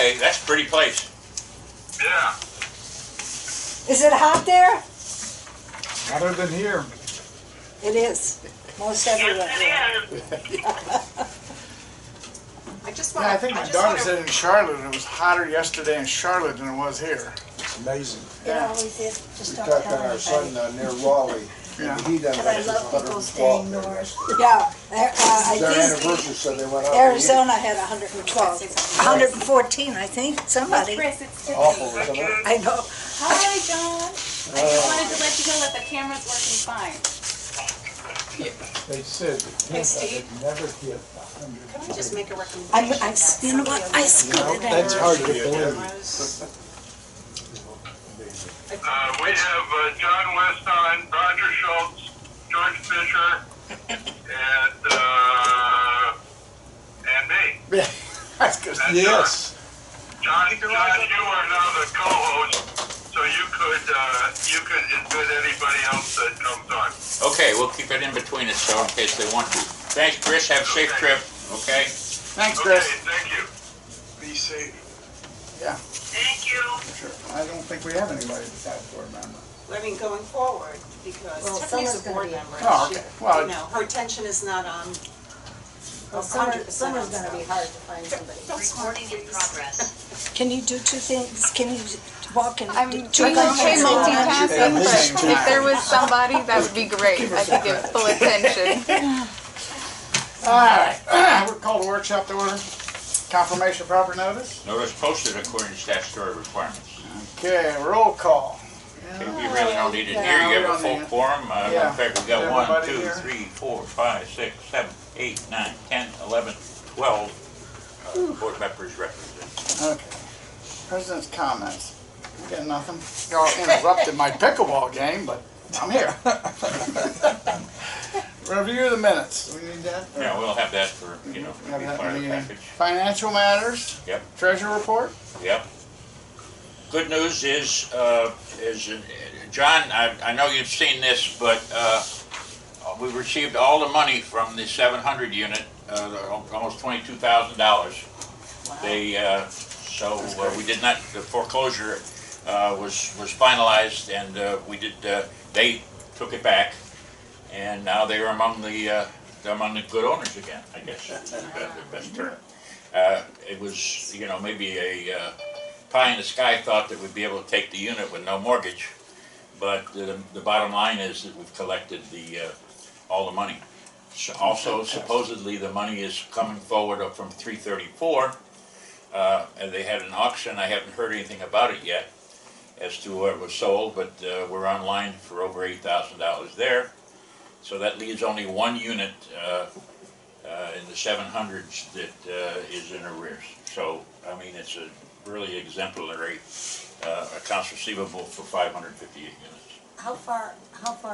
Okay, that's a pretty place. Yeah. Is it hot there? Hotter than here. It is. Most everywhere. Yes, it is. I just Yeah, want I think my daughter said in Charlotte it was hotter yesterday in Charlotte than it was here. It's amazing. It always is. Just We don't talked tell on our anybody. son near Raleigh. Yeah. He done But I it. love people staying north. Yeah, I Their think anniversary, so they went out. Arizona had 112, 114, I think, somebody. Chris, it's Tiffany. Awful, wasn't it? I know. Hi, John. I just wanted to let you know that the camera's working fine. They said that Hey, Tampa Steve. had never hit 100. Can I just make a recommendation? You know what, I split it out. That's hard to believe. We have John West on, Roger Schultz, George Fisher, and me. Yeah, that's good. And Yes. John, you are now the co-host, so you could invite anybody else that comes on. Okay, we'll keep it in between us so in case they want to. Thanks, Chris. Have a safe trip. Okay. Thanks, Okay, Chris. thank you. Be safe. Yeah, Thank you. sure. I don't think we have anybody that's a board member. I mean, going forward, because Well, Tiffany's Summer's a board gonna be- member. Oh, and okay. she- Well, You know, her attention is not on Well, 100% summer's on gonna be stuff. hard to find somebody. Recording in progress. Can you do two things? Can you walk and I'm do trying two to try things? multitasking, At the same but time. if there was somebody, that would be great. I could give full attention. All right, we'll call the workshop to order. Confirmation of proper notice. Notice posted according to statutory requirements. Okay, roll call. Okay, we really don't need it here. You have a full quorum. Yeah. In fact, we got 1, Everybody 2, here? 3, 4, 5, 6, 7, 8, 9, 10, 11, 12 board members represented. Okay. President's comments. I got nothing. Y'all interrupted my pickleball game, but I'm here. Review the minutes. We need that? Yeah, we'll have that for, We be have part that of in the the package. financial matters. Yep. Treasurer report. Yep. Good news is John, I know you've seen this, but we received all the money from the 700 unit, almost $22,000. They we did not. The foreclosure was finalized, and they took it back, and now they are among the good owners again. I guess that's the best term. It was maybe a pie in the sky thought that we'd be able to take the unit with no mortgage, but the bottom line is that we've collected all the money. So also, supposedly the money is coming forward from 334, and they had an auction. I haven't heard anything about it yet as to where it was sold, but we're online for over $8,000 there. So that leaves only one unit in the 700s that is in arrears. So, I mean, it's a really exemplary accounts receivable for 558 units. How far is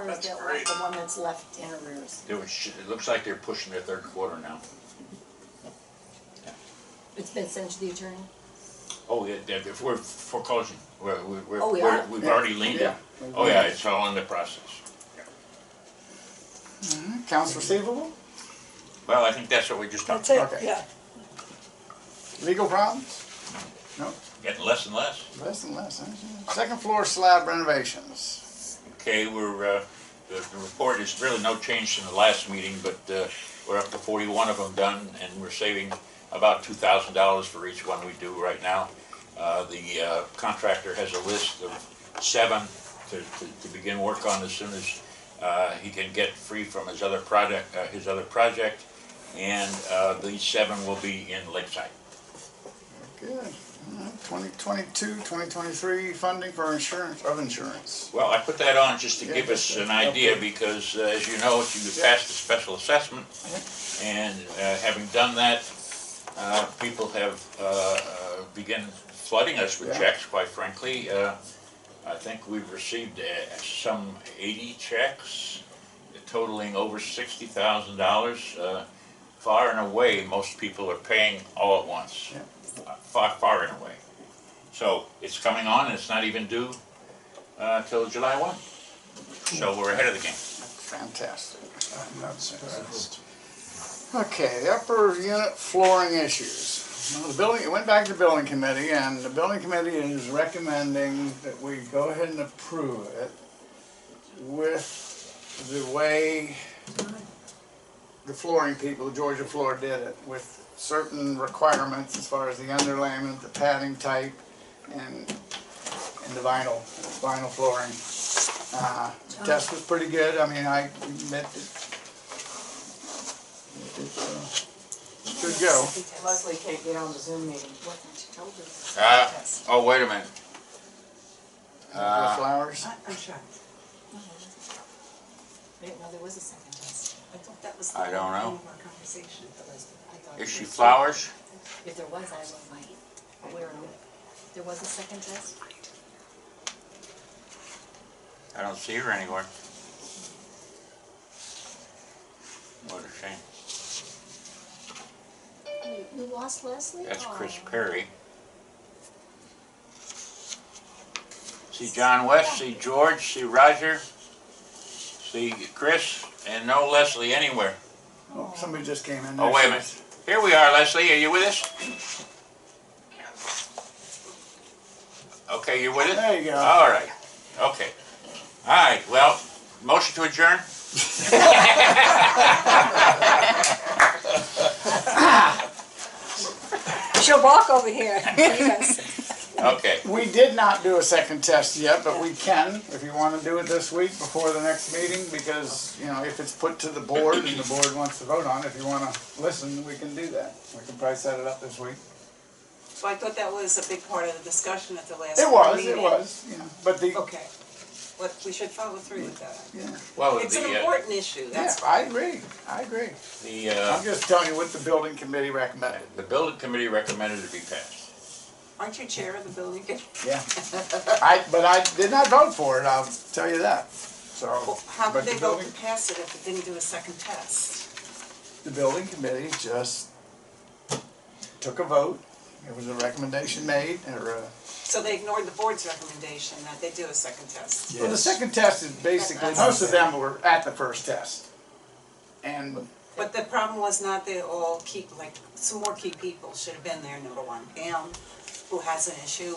That's that great. the one that's left in arrears? It looks like they're pushing their third quarter now. It's been sent to the attorney? Oh, yeah, if we're foreclosing. Oh, we are? We've already leaned Yeah. it. Oh, yeah, it's all in the process. Accounts receivable. Well, I think that's what we just talked That's about. it, Okay. yeah. Legal problems. No. Getting less and less. Less and less. Huh? Second floor slab renovations. Okay, the report is really no change from the last meeting, but we're up to 41 of them done, and we're saving about $2,000 for each one we do right now. The contractor has a list of 7 to begin work on as soon as he can get free from his other project, and these 7 will be in Lakeside. Good. 2022, 2023 funding for insurance. Well, I put that on just to give us an idea because, as you know, you passed a special assessment, and having done that, people have begun flooding us with checks, quite frankly. I think we've received some 80 checks totaling over $60,000. Far and away, most people are paying all at once. Yeah. Far and away. So it's coming on, and it's not even due till July 1. So we're ahead of the game. Fantastic. I'm not surprised. Okay, the upper unit flooring issues. It went back to the building committee, and the building committee is recommending that we go ahead and approve it with the way the flooring people, Georgia Floor, did it, with certain requirements as far as the underlayment, the padding type, and the vinyl flooring. The test was pretty good. I mean, I admit it should go. Leslie can't get on the Zoom meeting. Oh, wait a minute. The flowers. I'm shocked. I didn't know there was a second test. I thought that was the I don't know. beginning of our conversation. I thought Is it she was- flowers? If there was, I wasn't aware of it. There was a second test? I don't see her anywhere. What a shame. You lost Leslie? That's Aw. Chris Perry. See John West, see George, see Roger, see Chris, and no Leslie anywhere. Oh, somebody just came in. Oh, wait a minute. Here we are, Leslie. Are you with us? Okay, you're with us? There you go. All right. Okay. All right. Well, motion to adjourn? She'll walk over here. Yes. Okay. We did not do a second test yet, but we can, if you want to do it this week before the next meeting, because, you know, if it's put to the board and the board wants to vote on it, if you want to listen, we can do that. We can probably set it up this week. So I thought that was a big part of the discussion at the last meeting. It was, yeah, but the, Okay. Well, we should follow through with that. yeah, Well, It's an important issue, that's I agree, the I'm just telling you what the building committee recommended. building committee recommended it be passed. Aren't you chair of the building committee? Yeah. But I did not vote for it, I'll tell you that, so. Well, how but could they the vote building- to pass it if it didn't do a second test? The building committee just took a vote, it was a recommendation made, or So they ignored the board's recommendation that they do a second test? well, the second test is basically, most of them were at the first test. And, But the problem was not they all some more key people should have been there, number one. Pam, who has an issue.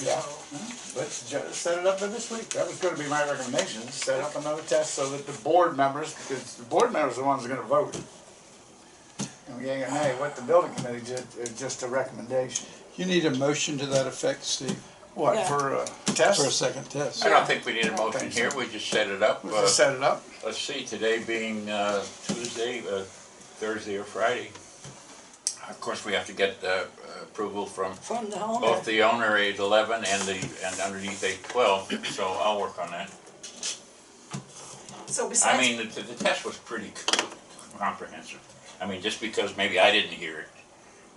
yeah, So, let's just set it up for this week, that was gonna be my recommendation, set up another test so that the board members, because the board members are the ones that are gonna vote. And we ain't gonna, hey, what the building committee did is just a recommendation. You need a motion to that effect, Steve, What, Yeah. for a test? for a second test. I don't think we need a motion here. We just set it up. We'll just set it up. Let's see, today being Tuesday, Thursday or Friday. Of course, we have to get approval from From the owner. both the owner 811 and underneath 812, so I'll work on that. so I besides, mean, the test was pretty comprehensive. I mean, just because maybe I didn't hear it,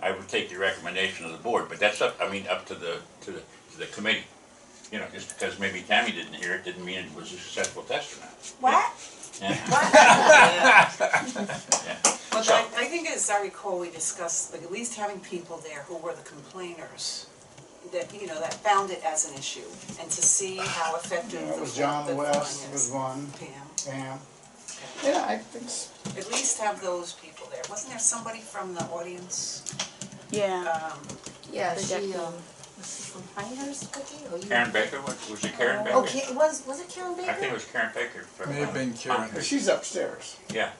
I would take the recommendation of the board, but that's up to the committee. You know, just because maybe Tammy didn't hear it, didn't mean it was a successful test or not. What? Yeah. but So- I think as I recall, we discussed like at least having people there who were the complainers, that, you know, that found it as an issue, and to see how effective It the was John the West flooring was is. one, Pam, Pam. Yeah, I think at least have those people there. Wasn't there somebody from the audience? Yeah. Yeah, The she, deputy. was she from Pinehurst, Cookie? Or you? Karen Baker, was it Karen Baker? Oh, was it Karen Baker? I think it was Karen Baker. May have been Karen. she's upstairs. Yeah.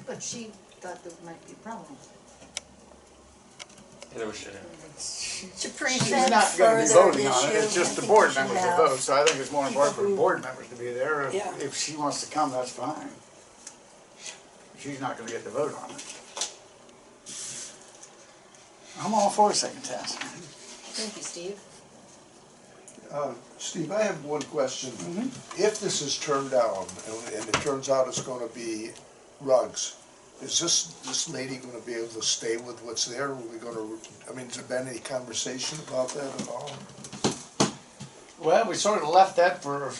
But she thought there might be a problem. There was, To She's prevent not gonna be further voting on it, it's issue, just I the think board we should members that have- vote, so I think it's more important for the board members to be there. Yeah. If she wants to come, that's fine. She's not gonna get to vote on it. I'm all for a second test. Thank you, Steve. Steve, I have one question. Mm-hmm. If this is turned down, and it turns out it's gonna be rugs, is this lady gonna be able to stay with what's there? Are we gonna, I mean, has there been any conversation about that at all? Well, we sort of left that for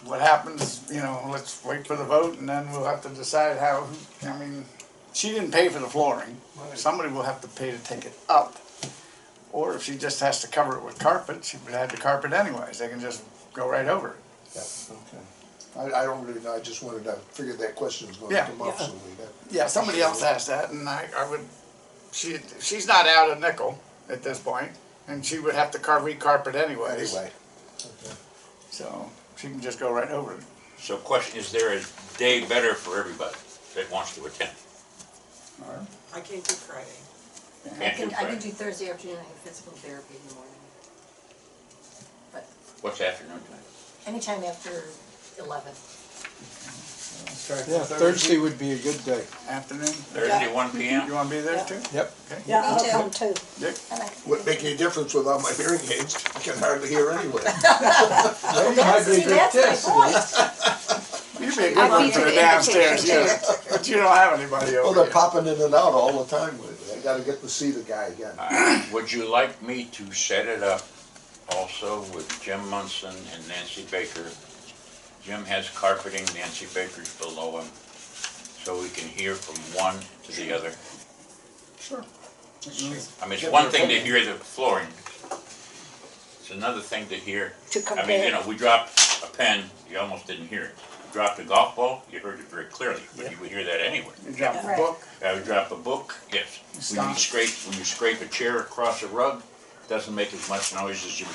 what happens, you know, let's wait for the vote and then we'll have to decide how, I mean, she didn't pay for the flooring. Somebody will have to pay to take it up. Or if she just has to cover it with carpet, she would have to carpet anyways. They can just go right over it. Yeah, okay. I don't really know, I just wanted to, figured that question was gonna Yeah. come up, so we got. Yeah, somebody else asked that and I would she's not out a nickel at this point, and she would have to re-carpet anyways. Anyway, So she can just go right over it. So question, is there a day better for everybody that wants to attend? I can't do Friday. Can't do I can Friday. do Thursday afternoon, I have physical therapy in the morning. But What's afternoon time? anytime after 11. Let's try for Yeah, Thursday would be a good day. afternoon. Thursday, 1 p.m.? You wanna be there too? Yep. Okay. Yeah, Me I'll too. come too. Dick? wouldn't make any difference without my hearing aids. I can hardly hear anyway. Well, you might be a See, good that's my test. point. You'd be a good I'd one be for to the the downstairs, invitation, yeah. But you don't have anybody Well, over they're here. popping in and out all the time with it. I gotta get to see the guy again. Would you like me to set it up also with Jim Munson and Nancy Baker? Jim has carpeting, Nancy Baker's below him, so we can hear from one to the other. Sure. I mean, it's one thing to hear the flooring. It's another thing to hear. To I mean, you compare. know, we dropped a pen, you almost didn't hear it. Dropped a golf ball, you heard it very clearly, but you would hear that anywhere. You drop the Right. book. We drop a book, yes. When you scrape a chair across a rug, it doesn't make as much noise as you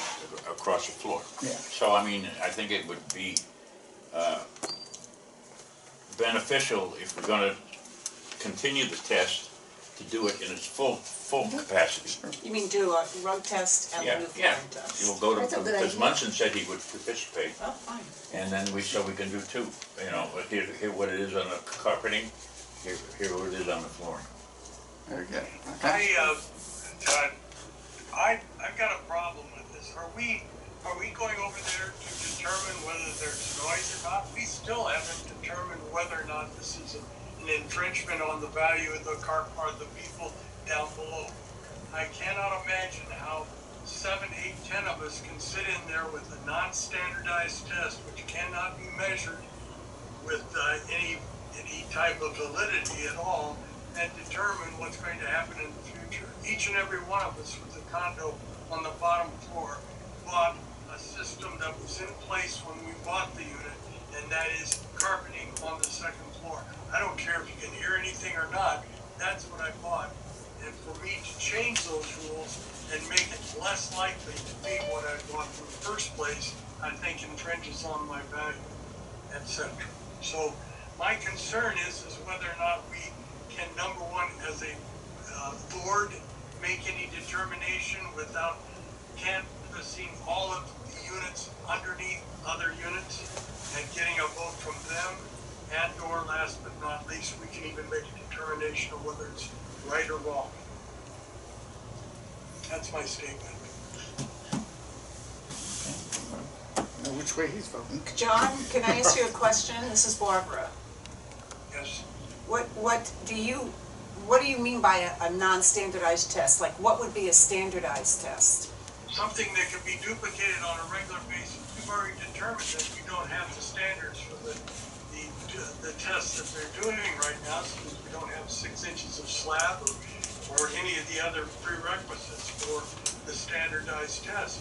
across the floor. Yeah. So, I mean, I think it would be beneficial if we're gonna continue the test to do it in its full capacity. You mean do a rug test and a Yeah, new yeah. flooring test? You'll go to, That's a good because idea. Munson said he would participate, Oh, fine. and then so we can do two. You know, hear what it is on the carpeting, hear what it is on the flooring. Very good. Okay. John, I've got a problem with this. Are we going over there to determine whether there's noise or not? We still haven't determined whether or not this is an infringement on the value of the car or the people down below. I cannot imagine how 7, 8, 10 of us can sit in there with a non-standardized test which cannot be measured with any type of validity at all and determine what's going to happen in the future. Each and every one of us with a condo on the bottom floor bought a system that was in place when we bought the unit, and that is carpeting on the second floor. I don't care if you can hear anything or not, that's what I bought. And for me to change those rules and make it less likely to be what I bought in the first place, I think infringes on my value, etc. So my concern is whether or not we can, number one, as a board, make any determination without canvassing all of the units underneath other units and getting a vote from them, and or last but not least, we can even make a determination of whether it's right or wrong. That's my statement. Know which way he's voting. John, can I ask you a question? This is Barbara. Yes. What do you mean by a non-standardized test? Like, what would be a standardized test? Something that can be duplicated on a regular basis. We've already determined that we don't have the standards for the tests that they're doing right now, since we don't have 6 inches of slab or any of the other prerequisites for the standardized test.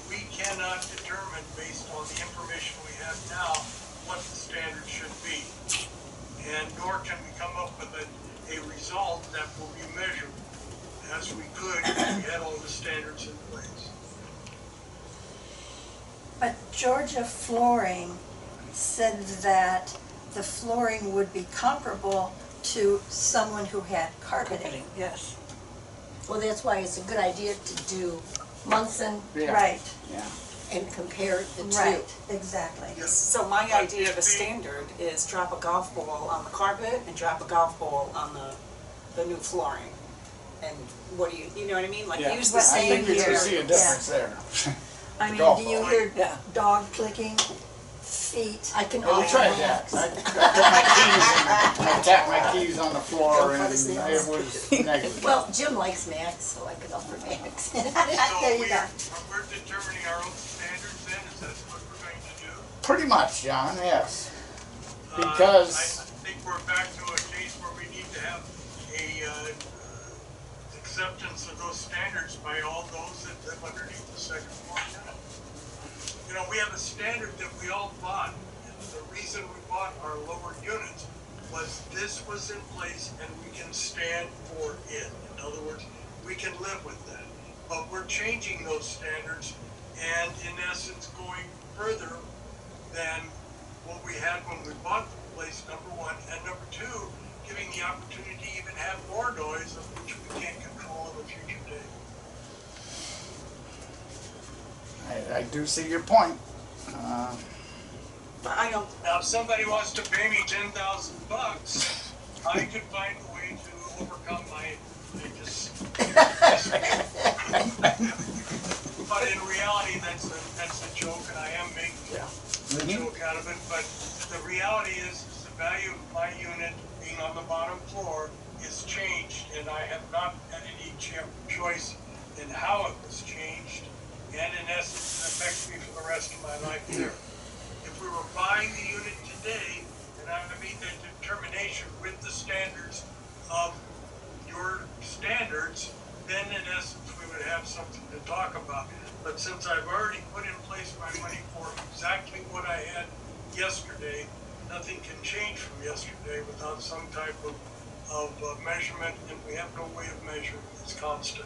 We cannot determine, based on the information we have now, what the standard should be. And nor can we come up with a result that will be measured as we could if we had all the standards in place. But Georgia Flooring said that the flooring would be comparable to someone who had carpeting. Yes. Well, that's why it's a good idea to do Munson Yeah. Right, Yeah. and compare the two. right, exactly. So my idea of a standard is drop a golf ball on the carpet and drop a golf ball on the new flooring. And what do you know what I mean? Like, Yeah. use the Well, I I same think you can see a materials. difference there. I mean, golf do you ball. hear dog clicking, feet? I can. Well, we tried that. I tapped my keys on the floor and it was negative. Well, Jim likes Max, so I could offer Max. So There you go. we're determining our own standards then, is that what we're going to do? Pretty much, John, yes. I Because, think we're back to a case where we need to have a acceptance of those standards by all those that live underneath the second floor unit. You know, we have a standard that we all bought, and the reason we bought our lower units was this was in place and we can stand for it. In other words, we can live with that. But we're changing those standards and in essence going further than what we had when we bought the place, number one, and number two, giving the opportunity to even have more noise of which we can't control in a future day. I do see your point. But I don't, Now, if somebody wants to pay me $10,000, I could find a way to overcome my But in reality, that's a joke, and I am making a joke out of it. But the reality is the value of my unit being on the bottom floor is changed, and I have not had any choice in how it was changed, and in essence, it affects me for the rest of my life there. If we were buying the unit today, and I made that determination with the standards of your standards, then in essence we would have something to talk about. But since I've already put in place my money for exactly what I had yesterday, nothing can change from yesterday without some type of measurement, and we have no way of measuring. It's constant.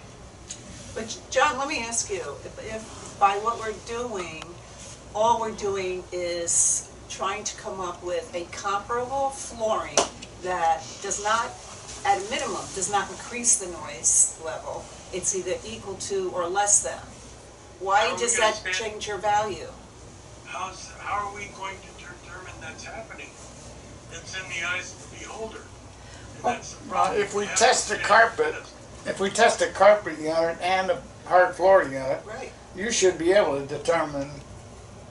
but John, let me ask you, if by what we're doing, all we're doing is trying to come up with a comparable flooring that does not, at a minimum, does not increase the noise level, it's either equal to or less than. Why does that change your value? How are we going to determine that's happening? It's in the eyes of the beholder. And that's the Well, problem. if we have test to the stand carpet, for this. if we test a carpet unit and a hard floor unit, Right. you should be able to determine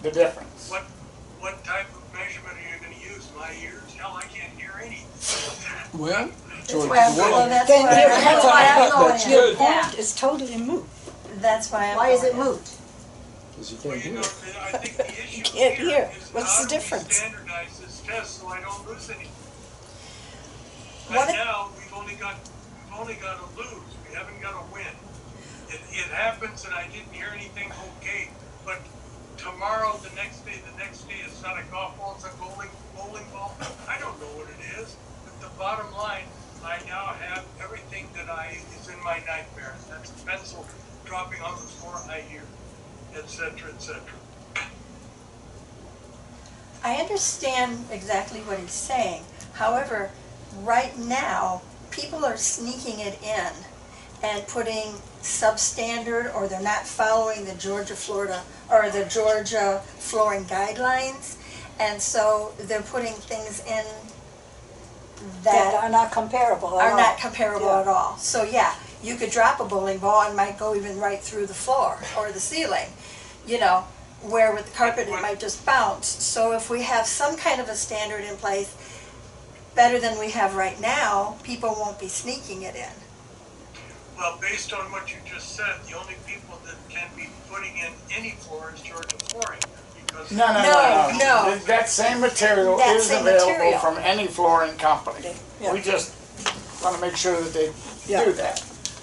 the difference. What type of measurement are you going to use? My ears? Hell, I can't hear anything. Well, George, Well, that's Then why your I'm point- going That's in. good. Yeah, Point is totally moot. that's why I'm Why is it going in. moot? because you Well, can't you hear know, it. I think the issue can't here hear. is What's how the do we difference? standardize this test so I don't lose anything? What Right if- now, we've only got to lose. We haven't got to win. It happens and I didn't hear anything, okay, but tomorrow, the next day it's not a golf ball, it's a bowling ball. I don't know what it is, but the bottom line, I now have everything that is in my nightmares. That's a pencil dropping on the floor, I hear, et cetera, et cetera. I understand exactly what he's saying. However, right now, people are sneaking it in and putting substandard, or they're not following the Georgia flooring guidelines. And so they're putting things in That that are not comparable at are all. not comparable Yeah. at all. So yeah, you could drop a bowling ball and might go even right through the floor or the ceiling, you know, where with the carpet it might just bounce. So if we have some kind of a standard in place, better than we have right now, people won't be sneaking it in. Well, based on what you just said, the only people that can be putting in any floor is Georgia Flooring. Because No. That same material That is same available material. from any flooring company. Yeah. We just want to make sure that they Yeah. do that.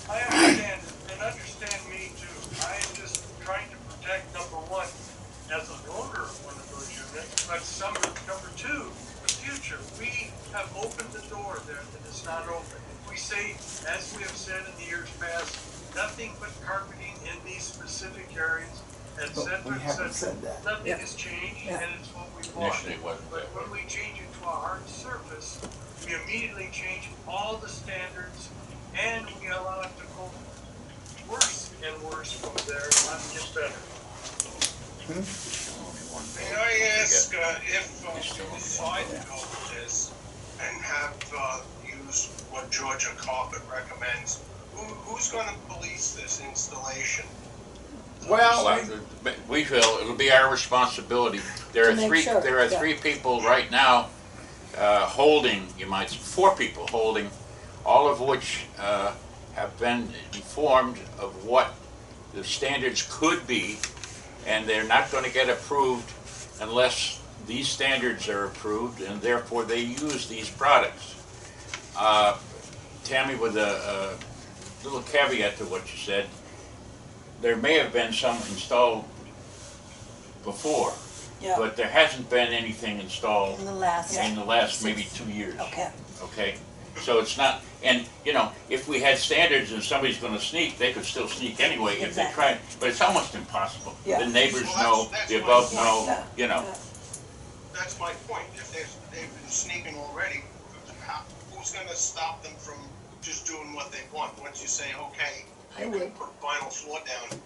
I understand, and understand me too. I am just trying to protect, number one, as an owner of one of those units, but number two, the future. We have opened the door there that is not open. If we say, as we have said in the years past, nothing but carpeting in these specific areas, et But cetera, we et haven't cetera, said that. nothing Yeah. has changed, Yeah. and it's what we want. Initially it wasn't But that way. when we change it to a hard surface, we immediately change all the standards, and we allow it to go worse and worse from there, not get better. May I ask if we decide to go with this and have use what Georgia Carpet recommends, who's going to police this installation? Well, We feel it'll be our responsibility. There To are make three, sure, there are yeah. three people right now holding, four people holding, all of which have been informed of what the standards could be, and they're not going to get approved unless these standards are approved, and therefore they use these products. Tammy, with a little caveat to what you said, there may have been some installed before, Yeah. but there hasn't been anything installed In the last. in the last maybe 2 years. Okay. Okay, so it's not, and, you know, if we had standards and somebody's gonna sneak, they could still sneak anyway if they Exactly. tried, but it's almost impossible. Yeah. The neighbors Well, know, that's the my above point. know, Yeah. you know. Yeah. That's my point. If they've been sneaking already, who's gonna stop them from just doing what they want? Once you say, okay, I you can would. put vinyl floor down,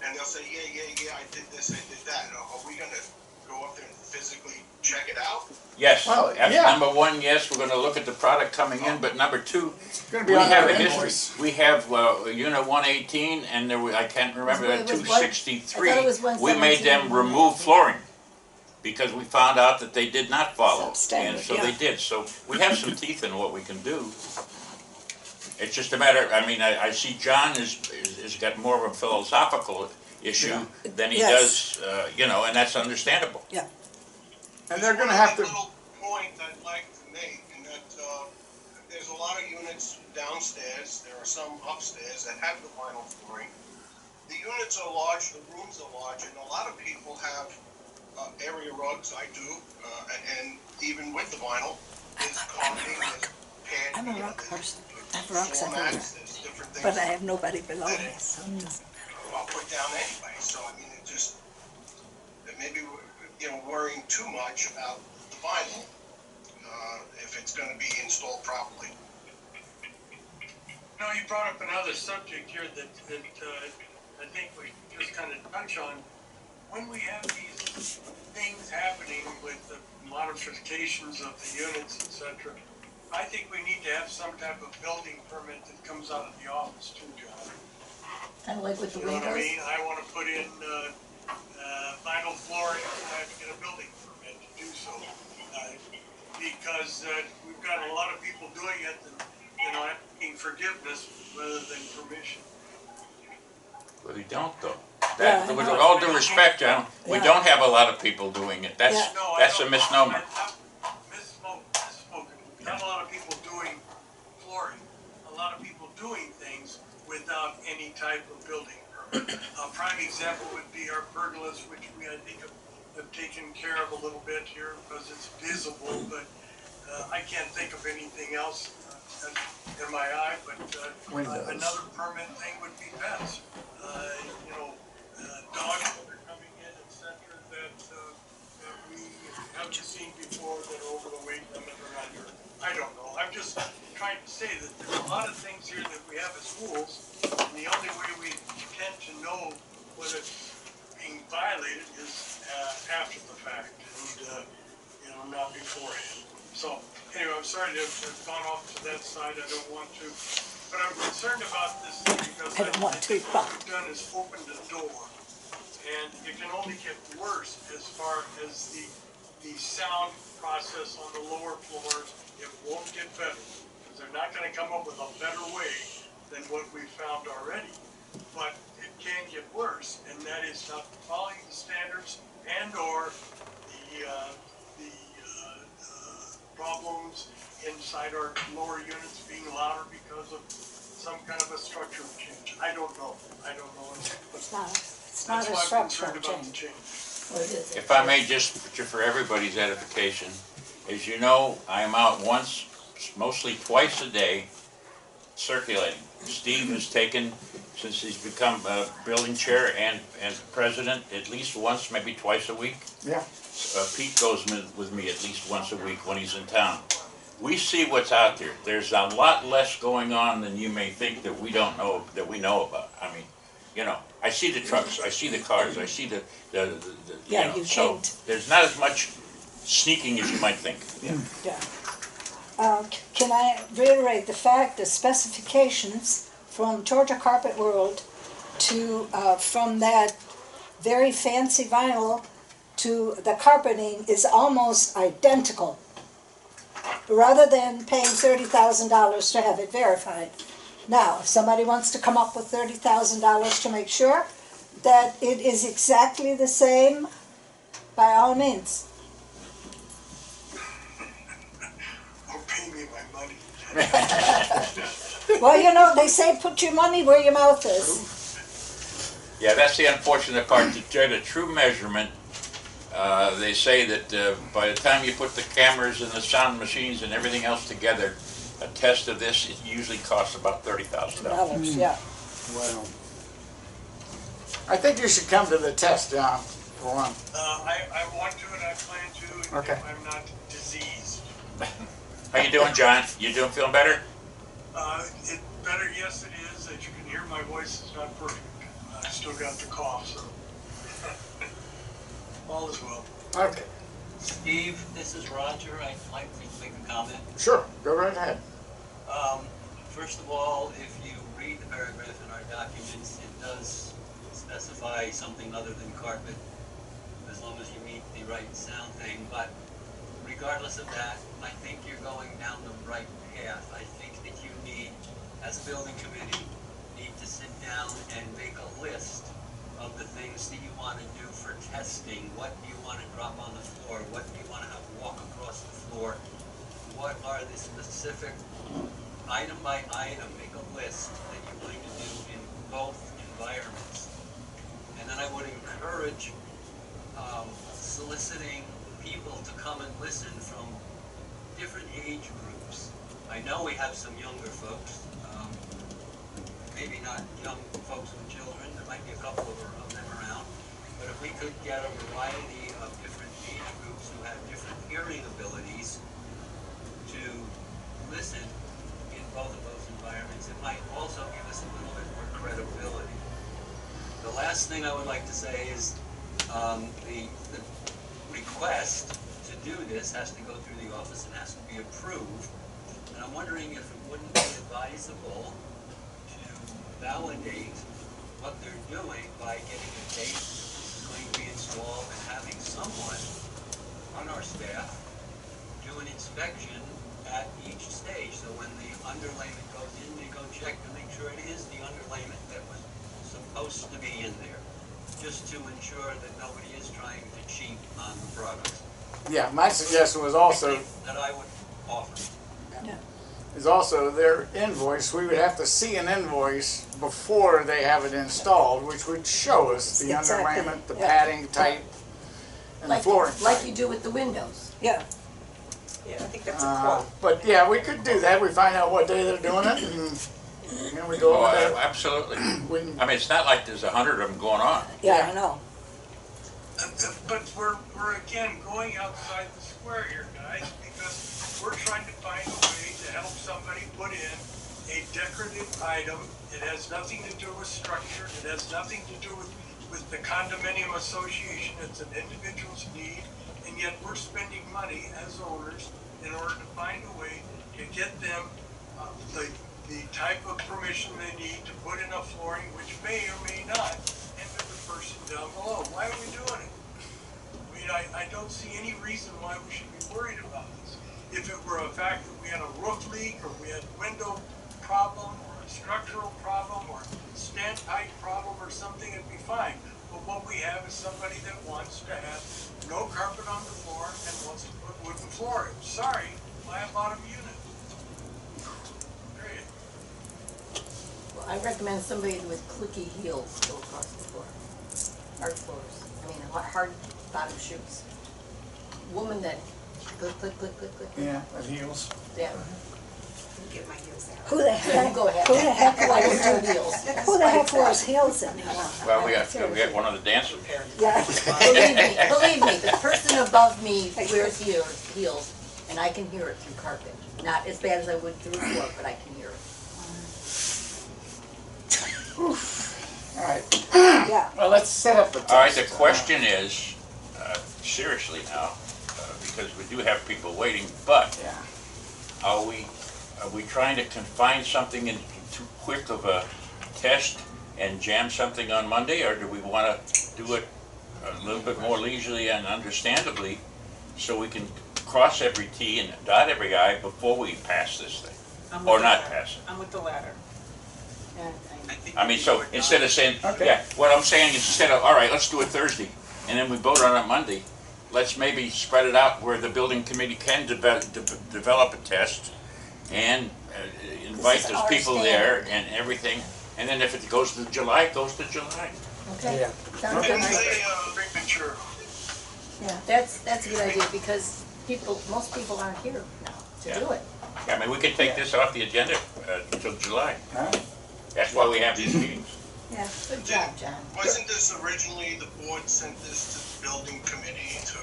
and they'll say, yeah, I did this, I did that. Are we gonna go up there and physically check it out? Yes, Well, that's yeah. number one, yes, we're gonna look at the product coming in, but number two, It's gonna be we on have our a history. invoice. We have, unit 118, and there was, I can't remember, It was one- 263. I thought it was We made 117 them and remove 118. flooring, because we found out that they did not follow. Substandard, And so yeah. they did, so we have some teeth in what we can do. It's just a matter, I mean, I see John is got more of a philosophical issue than he Yes. does, you know, and that's understandable. And they're gonna have to, There's one little point I'd like to make, in that, there's a lot of units downstairs, there are some upstairs that have the vinyl flooring. The units are large, the rooms are large, and a lot of people have, area rugs, I do, and even with the vinyl, there's carpeting, there's pad. I'm a you know, rug there's person. I have rugs floor everywhere, mats, there's different things. but I have nobody below me, so. I'll put down anyway, so I mean, it just, maybe, you know, worrying too much about the vinyl, if it's gonna be installed properly. No, you brought up another subject here that I think we just kind of touch on. When we have these things happening with the modifications of the units, etc., I think we need to have some type of building permit that comes out of the office too, John. Kind of like with the You know what I windows. mean? I wanna put in, vinyl flooring, I have to get a building permit to do so. Because, we've got a lot of people doing it and, you know, asking forgiveness rather than permission. But we don't though. Yeah, That, I with know. all due respect, John, we Yeah. don't have a lot of people doing it. That's, Yeah. No, I that's a don't- misnomer. I misspoken. Not a lot of people doing flooring, a lot of people doing things without any type of building permit. A prime example would be our pergolas, which we, I think, have taken care of a little bit here because it's visible, but, I can't think of anything else, in my eye, but, Windows. another permit thing would be pets. You know, dogs that are coming in, et cetera, that we haven't seen before, that are over the weight limit or under. I don't know, I'm just trying to say that there's a lot of things here that we have as rules, and the only way we tend to know whether it's being violated is, after the fact, and, you know, not beforehand. So, anyway, I'm sorry to have gone off to that side, I don't want to, but I'm concerned about this because I don't want to, think but- what we've done is opened the door, and it can only get worse as far as the sound process on the lower floors. It won't get better, because they're not gonna come up with a better way than what we found already. But it can get worse, and that is not following the standards and/or the problems inside our lower units being louder because of some kind of a structural change. I don't know. It's not That's a why I'm structural concerned about the change. change. What is it? If I may just, for everybody's edification, as you know, I am out once, mostly twice a day, circulating. Steve has taken, since he's become building chair and president, at least once, maybe twice a week. yeah, Pete goes with me at least once a week when he's in town. We see what's out there. There's a lot less going on than you may think that we don't know, that we know about. I mean, you know, I see the trucks, I see the cars, I see the Yeah, you know, you so can't. there's not as much sneaking as you might think. Yeah. Can I reiterate the fact that specifications from Georgia Carpet World to, from that very fancy vinyl to the carpeting is almost identical. Rather than paying $30,000 to have it verified. Now, if somebody wants to come up with $30,000 to make sure that it is exactly the same, by all means. Or pay me my money. Well, you know, they say put your money where your mouth is. Yeah, that's the unfortunate part, to get a true measurement, They say that by the time you put the cameras and the sound machines and everything else together, a test of this, it usually costs about $30,000. Yeah. Well, I think you should come to the test, John, for one. I want to and I plan to Okay. if I'm not diseased. How you doing, John? You feeling better? It better, yes it is. As you can hear, my voice is not perfect. I still got the cough, so all is well. Okay. Steve, this is Roger. I'd like to make a comment. Sure, go right ahead. First of all, if you read the paragraph in our documents, it does specify something other than carpet, as long as you meet the right sound thing. But regardless of that, I think you're going down the right path. I think that you need, as a building committee, need to sit down and make a list of the things that you want to do for testing. What do you want to drop on the floor? What do you want to have walk across the floor? What are the specific, item by item, make a list that you're going to do in both environments. And then I would encourage soliciting people to come and listen from different age groups. I know we have some younger folks, maybe not young folks with children, there might be a couple of them around, but if we could get a variety of different age groups who have different hearing abilities to listen in both of those environments, it might also give us a little bit more credibility. The last thing I would like to say is the request to do this has to go through the office and has to be approved. And I'm wondering if it wouldn't be advisable to validate what they're doing by getting a date that this is going to be installed and having someone on our staff do an inspection at each stage. So when the underlayment goes in, they go check to make sure it is the underlayment that was supposed to be in there, just to ensure that nobody is trying to cheat on the product. Yeah, my suggestion was also That I would offer. their invoice. We would have to see an invoice before they have it installed, which would show us the Exactly. underlayment, the Yeah. padding type, and the flooring Like type. you do with the windows. Yeah. Yeah, I think that's a quote. But yeah, we could do that. We find out what day they're doing it, and we go Oh, over there. absolutely. We- I mean, it's not like there's 100 of them going on. Yeah, I know. But we're again going outside the square here, guys, because we're trying to find a way to help somebody put in a decorative item. It has nothing to do with structure. It has nothing to do with the condominium association. It's an individual's need, and yet we're spending money as owners in order to find a way to get them the type of permission they need to put in a flooring, which may or may not enter the person down below. Why are we doing it? I mean, I don't see any reason why we should be worried about this. If it were a fact that we had a roof leak, or we had a window problem, or a structural problem, or standpipe problem, or something, it'd be fine. But what we have is somebody that wants to have no carpet on the floor and wants to put wooden flooring. Sorry, buy a bottom unit. Period. Well, I recommend somebody with clicky heels go across the floor. Hard floors. I mean, hard bottom shoes. Woman that click, click, click, click, click. Yeah, with heels. Yeah. Get my heels out. Who the heck? Go ahead. Who the heck I wears wear heels. Who the heck wears heels anymore? Well, we got one of the dancers. Yeah. Believe me, the person above me wears heels, and I can hear it through carpet. Not as bad as I would through floor, but I can hear it. All right. Yeah. Well, let's set up the test. All right, the question is, seriously now, because we do have people waiting, but Yeah. are we trying to confine something into too quick of a test and jam something on Monday, or do we want to do it a little bit more leisurely and understandably so we can cross every T and dot every I before we pass this thing, or not pass it? I'm with the latter. I mean, so instead of saying, Okay. yeah, what I'm saying is instead of, all right, let's do it Thursday, and then we vote on it Monday, let's maybe spread it out where the building committee can develop a test and invite This is those our people there standard. and everything, and then if it goes to July, it goes to July. Okay? Yeah. Sounds Didn't good. they premature? Yeah. That's a good idea, because most people aren't here now to Yeah. do it. I mean, we could take this off the agenda until July. Huh? That's why we have these meetings. Yeah. Good job, John. Wasn't this originally, the board sent this to the building committee to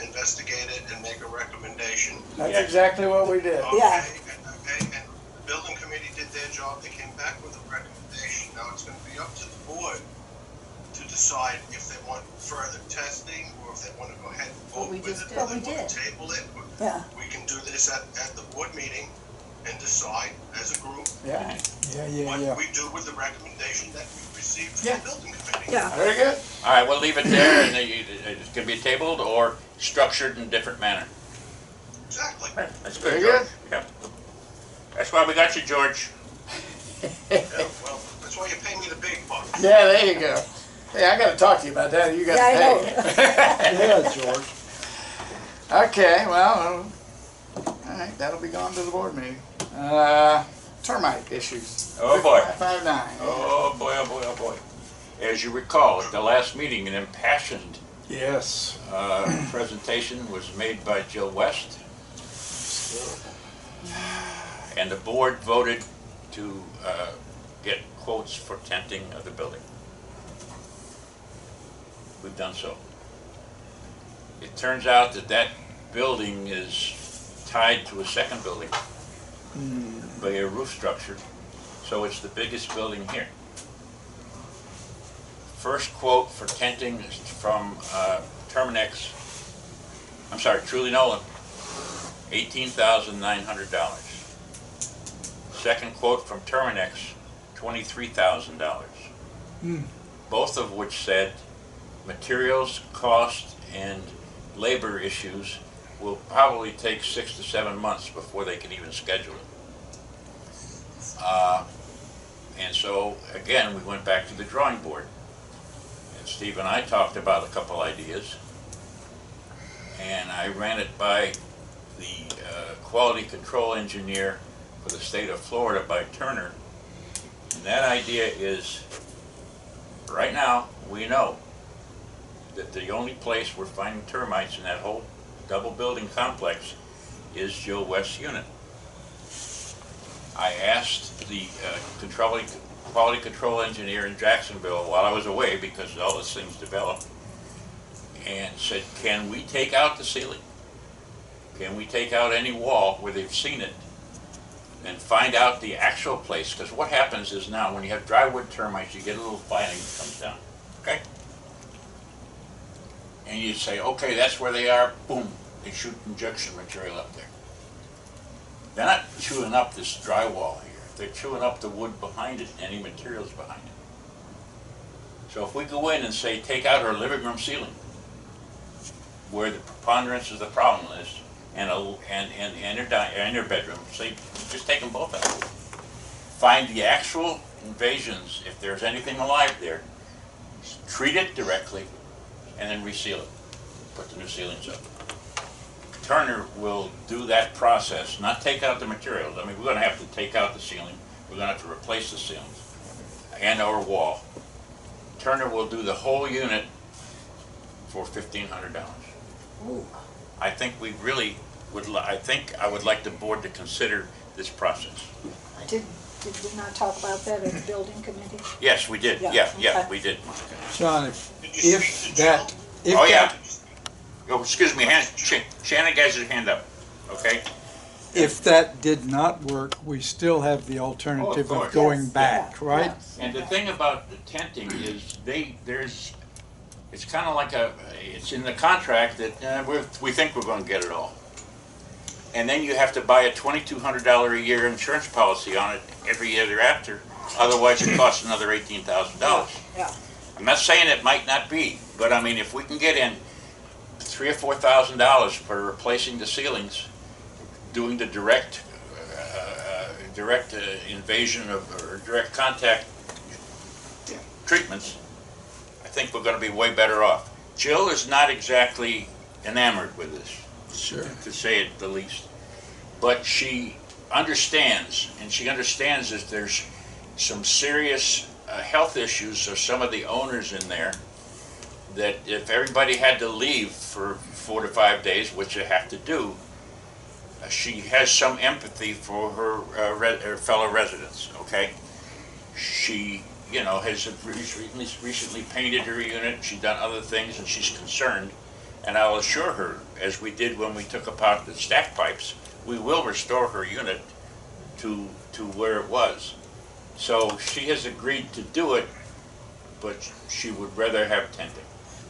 investigate it and make a recommendation? That's Yeah. exactly what we did. Yeah. Okay, and the building committee did their job, they came back with a recommendation. Now it's gonna be up to the board to decide if they want further testing, or if they wanna go ahead and What vote we with just it, did. or What we they wanna did. table it. Yeah. We can do this at the board meeting and decide as a group Yeah. what we do with the recommendation that we received from Yeah. the building committee. Yeah. Very good. All right, we'll leave it there, and it can be tabled or structured in a different manner. Exactly. That's good, Very George. good. Yeah. That's why we got you, George. Yeah, well, that's why you pay me the big bucks. Yeah, there you go. Hey, I gotta talk to you about that. You got Yeah, I know. to pay. Yeah, George. Okay, well, all right, that'll be gone to the board meeting. Termite issues. Oh, boy. 559. Oh, boy, oh, boy, oh, boy. As you recall, at the last meeting, an impassioned Yes. presentation was made by Jill West. And the board voted to get quotes for tenting of the building. We've done so. It turns out that that building is tied to a second building by a roof structure, so it's the biggest building here. First quote for tenting is from Terminex, I'm sorry, Truly Nolan, $18,900. Second quote from Terminex, $23,000. Both of which said materials, cost, and labor issues will probably take 6 to 7 months before they can even schedule it. And so, again, we went back to the drawing board. And Steve and I talked about a couple ideas. And I ran it by the quality control engineer for the state of Florida by Turner. And that idea is, right now, we know that the only place we're finding termites in that whole double building complex is Jill West's unit. I asked the quality control engineer in Jacksonville while I was away, because all this thing's developed, and said, can we take out the ceiling? Can we take out any wall where they've seen it and find out the actual place? Because what happens is now when you have drywood termites, you get a little filing that comes down, okay? And you say, okay, that's where they are, boom, they shoot injection material up there. They're not chewing up this drywall here, they're chewing up the wood behind it and any materials behind it. So if we go in and say, take out her living room ceiling, where the preponderance of the problem is, and her bedroom, say, just take them both out. Find the actual invasions, if there's anything alive there, treat it directly, and then reseal it, put the new ceilings up. Turner will do that process, not take out the materials. I mean, we're gonna have to take out the ceiling, we're gonna have to replace the ceilings, and our wall. Turner will do the whole unit for $1,500. Ooh. I think we really would, I would like the board to consider this process. Did we not talk about that at the building committee? Yes, we did, Yeah, yeah, okay. we did. John, Did you if speak to that, Jill? if Oh, yeah. that, Oh, excuse me, Shannon has his hand up, okay? if that did not work, we still have the alternative course. of going Yes, back, yeah, right? yes. And the thing about the tenting is it's kind of like it's in the contract that we think we're going to get it all. And then you have to buy a $2,200 a year insurance policy on it every year thereafter, otherwise it costs another $18,000. Yeah. I'm not saying it might not be, but I mean, if we can get in $3,000 or $4,000 for replacing the ceilings, doing the direct invasion or direct contact treatments, I think we're going to be way better off. Jill is not exactly enamored with this, Sure. to say it the least, but she understands, and she understands that there's some serious health issues of some of the owners in there that if everybody had to leave for 4 to 5 days, which they have to do, she has some empathy for her fellow residents, okay? She, you know, has recently painted her unit, she's done other things, and she's concerned. And I'll assure her, as we did when we took apart the stack pipes, we will restore her unit to where it was. So she has agreed to do it, but she would rather have tenting.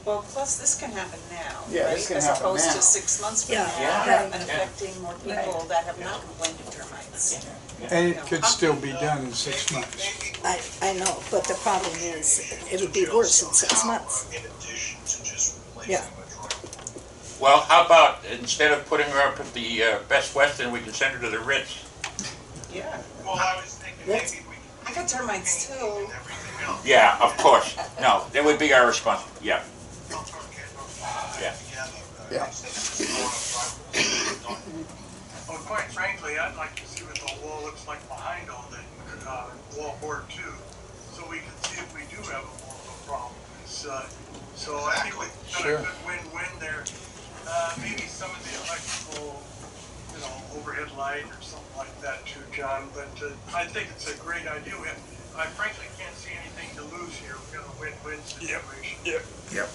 Well, plus this can happen now, Yeah, right? this can As happen opposed now. to 6 months from Yeah. now, Yeah. and affecting more people that have not complained of termites. And it could still be done in 6 months. I know, but the problem is, it would be worse in 6 months. In addition to just replacing Yeah. the driveway. Well, how about, instead of putting her up at the Best Western, we can send her to the Ritz? Yeah, Well, I was thinking maybe we I got termites could too. paint and everything else. Yeah, of course. No, that would be our response, yeah. Yeah. Yeah. Well, quite frankly, I'd like to see what the wall looks like behind all that, wall board too, so we can see if we do have more of a problem. So I think we've got a good win-win there. Maybe some of the electrical, overhead light or something like that too, John, but I think it's a great idea. I frankly can't see anything to lose here. We've got a win-win situation. Yep.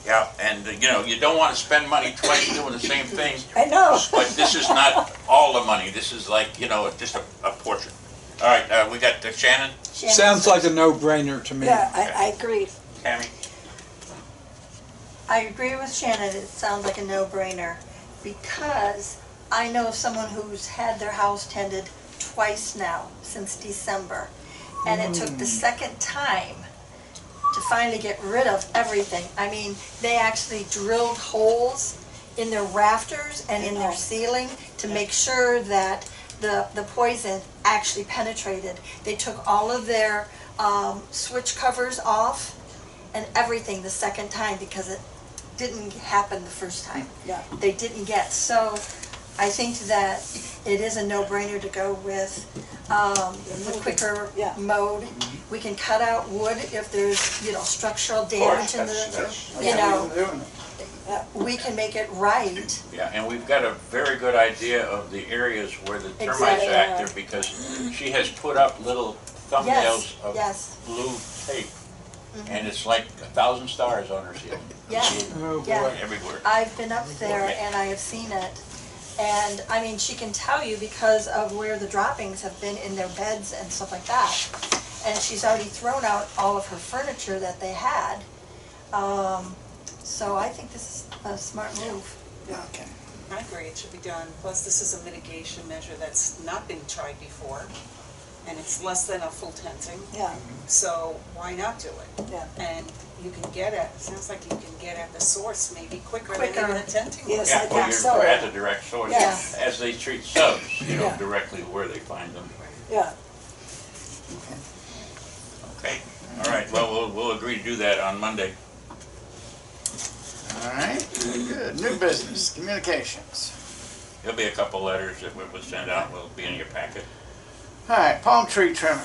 Yeah, and you don't want to spend money twice doing the same thing. I know. But this is not all the money. This is like, just a portion. All right, we got Shannon, Sounds like a no-brainer to me. Yeah, I agree. Tammy. I agree with Shannon, it sounds like a no-brainer, because I know someone who's had their house tended twice now, since December. And it took the second time to finally get rid of everything. I mean, they actually drilled holes in their rafters and in their ceiling to make sure that the poison actually penetrated. They took all of their switch covers off and everything the second time because it didn't happen the first time. Yeah. They didn't get. So I think that it is a no-brainer to go with the quicker mode. We can cut out wood if there's, structural damage in the, we can make it right. Yeah, and we've got a very good idea of the areas where the termites are Exactly. active because she has put up little thumbnails of blue tape. And it's like 1,000 stars on her ceiling. Yeah, Oh, boy. yeah. Everywhere. I've been up there and I have seen it. And, I mean, she can tell you because of where the droppings have been in their beds and stuff like that. And she's already thrown out all of her furniture that they had. So I think this is a smart move. Okay. I agree, it should be done. Plus, this is a mitigation measure that's not been tried before, and it's less than a full tenting. Yeah. So why not do it? Yeah. And you can sounds like you can get at the source maybe quicker than Quicker. even a tenting. Yes, Yeah, I well, think so. you're at the direct source, Yeah. as they treat subs, Yeah. directly where they find them. Yeah. Okay, all right, well, we'll agree to do that on Monday. All right, very good. New business, communications. There'll be a couple letters that we'll send out, will be in your packet. All right, palm tree trimming.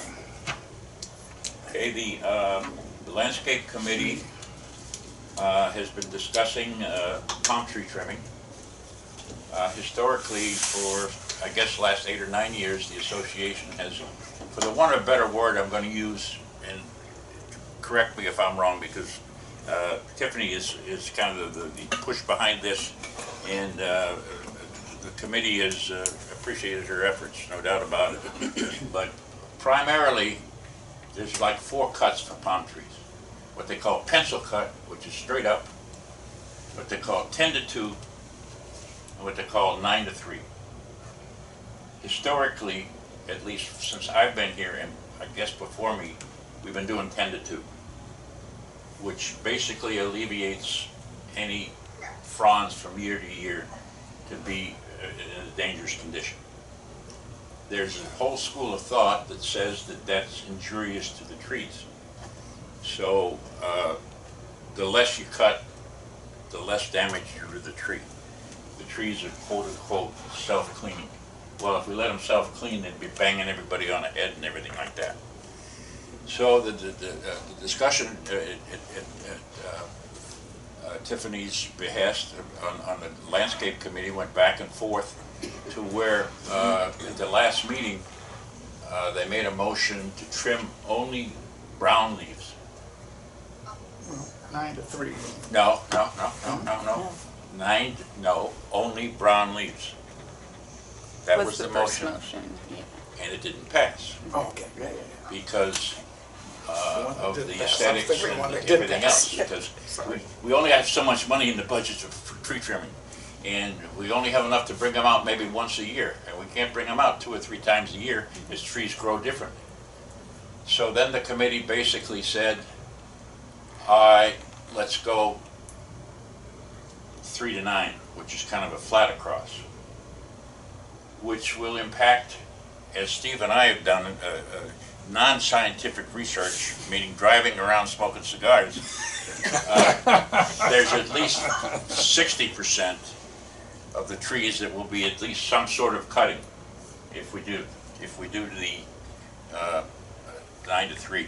Okay, the landscape committee has been discussing palm tree trimming. Historically, for I guess last 8 or 9 years, the association has, for the want of a better word I'm going to use, and correct me if I'm wrong, because Tiffany is kind of the push behind this, and the committee has appreciated her efforts, no doubt about it. But primarily, there's like 4 cuts for palm trees. What they call pencil cut, which is straight up, what they call 10 to 2, and what they call 9 to 3. Historically, at least since I've been here, and I guess before me, we've been doing 10 to 2, which basically alleviates any fronds from year to year to be in a dangerous condition. There's a whole school of thought that says that that's injurious to the trees. So the less you cut, the less damage you do to the tree. The trees are quote unquote self-cleaning. Well, if we let them self-clean, they'd be banging everybody on the head and everything like that. So the discussion at Tiffany's behest on the landscape committee went back and forth to where at the last meeting they made a motion to trim only brown leaves. 9 to 3. No. 9, only brown leaves. That was the first motion, and it didn't pass Oh, okay, yeah. because of did the pass. aesthetics I was thinking and one that did everything pass. else. Because we only have so much money in the budget for tree trimming, and we only have enough to bring them out maybe once a year, and we can't bring them out 2 or 3 times a year as trees grow differently. So then the committee basically said, let's go 3 to 9, which is kind of a flat across, which will impact, as Steve and I have done, non-scientific research, meaning driving around smoking cigars. There's at least 60% of the trees that will be at least some sort of cutting if we do the 9 to 3.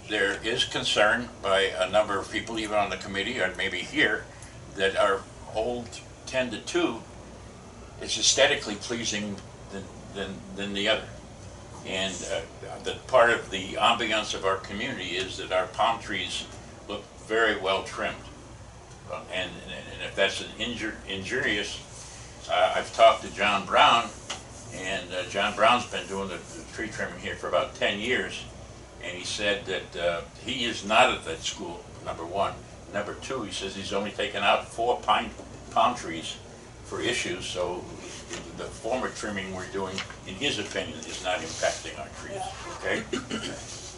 There is concern by a number of people, even on the committee or maybe here, that our old 10 to 2 is aesthetically pleasing than the other. And that part of the ambiance of our community is that our palm trees look very well trimmed. And if that's injurious, I've talked to John Brown, and John Brown's been doing the tree trimming here for about 10 years. And he said that he is not at that school, number 1. Number 2, he says he's only taken out 4 palm trees for issues, so the former trimming we're doing, in his opinion, is not impacting our trees, okay?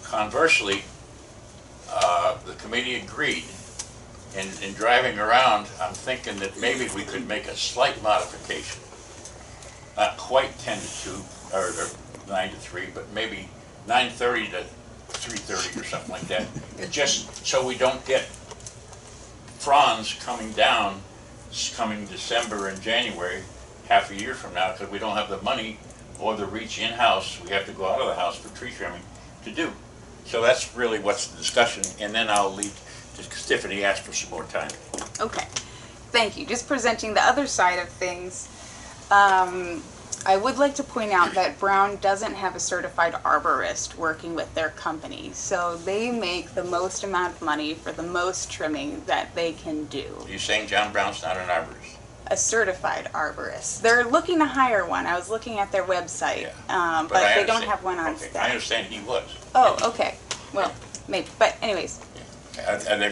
Conversely, the committee agreed, and in driving around, I'm thinking that maybe we could make a slight modification. Not quite 10 to 2, or 9 to 3, but maybe 9:30 to 3:30 or something like that, just so we don't get fronds coming down coming December and January, half a year from now, because we don't have the money or the reach in-house. We have to go out of the house for tree trimming to do. So that's really what's the discussion, and then I'll leave to Tiffany ask for some more time. Okay, thank you. Just presenting the other side of things. I would like to point out that Brown doesn't have a certified arborist working with their company, so they make the most amount of money for the most trimming that they can do. Are you saying John Brown's not an arborist? A certified arborist. They're looking to hire one. I was looking at their website, Yeah. but they don't have one on Okay, staff. I understand he was. Oh, okay. Well, maybe. But anyways, And they're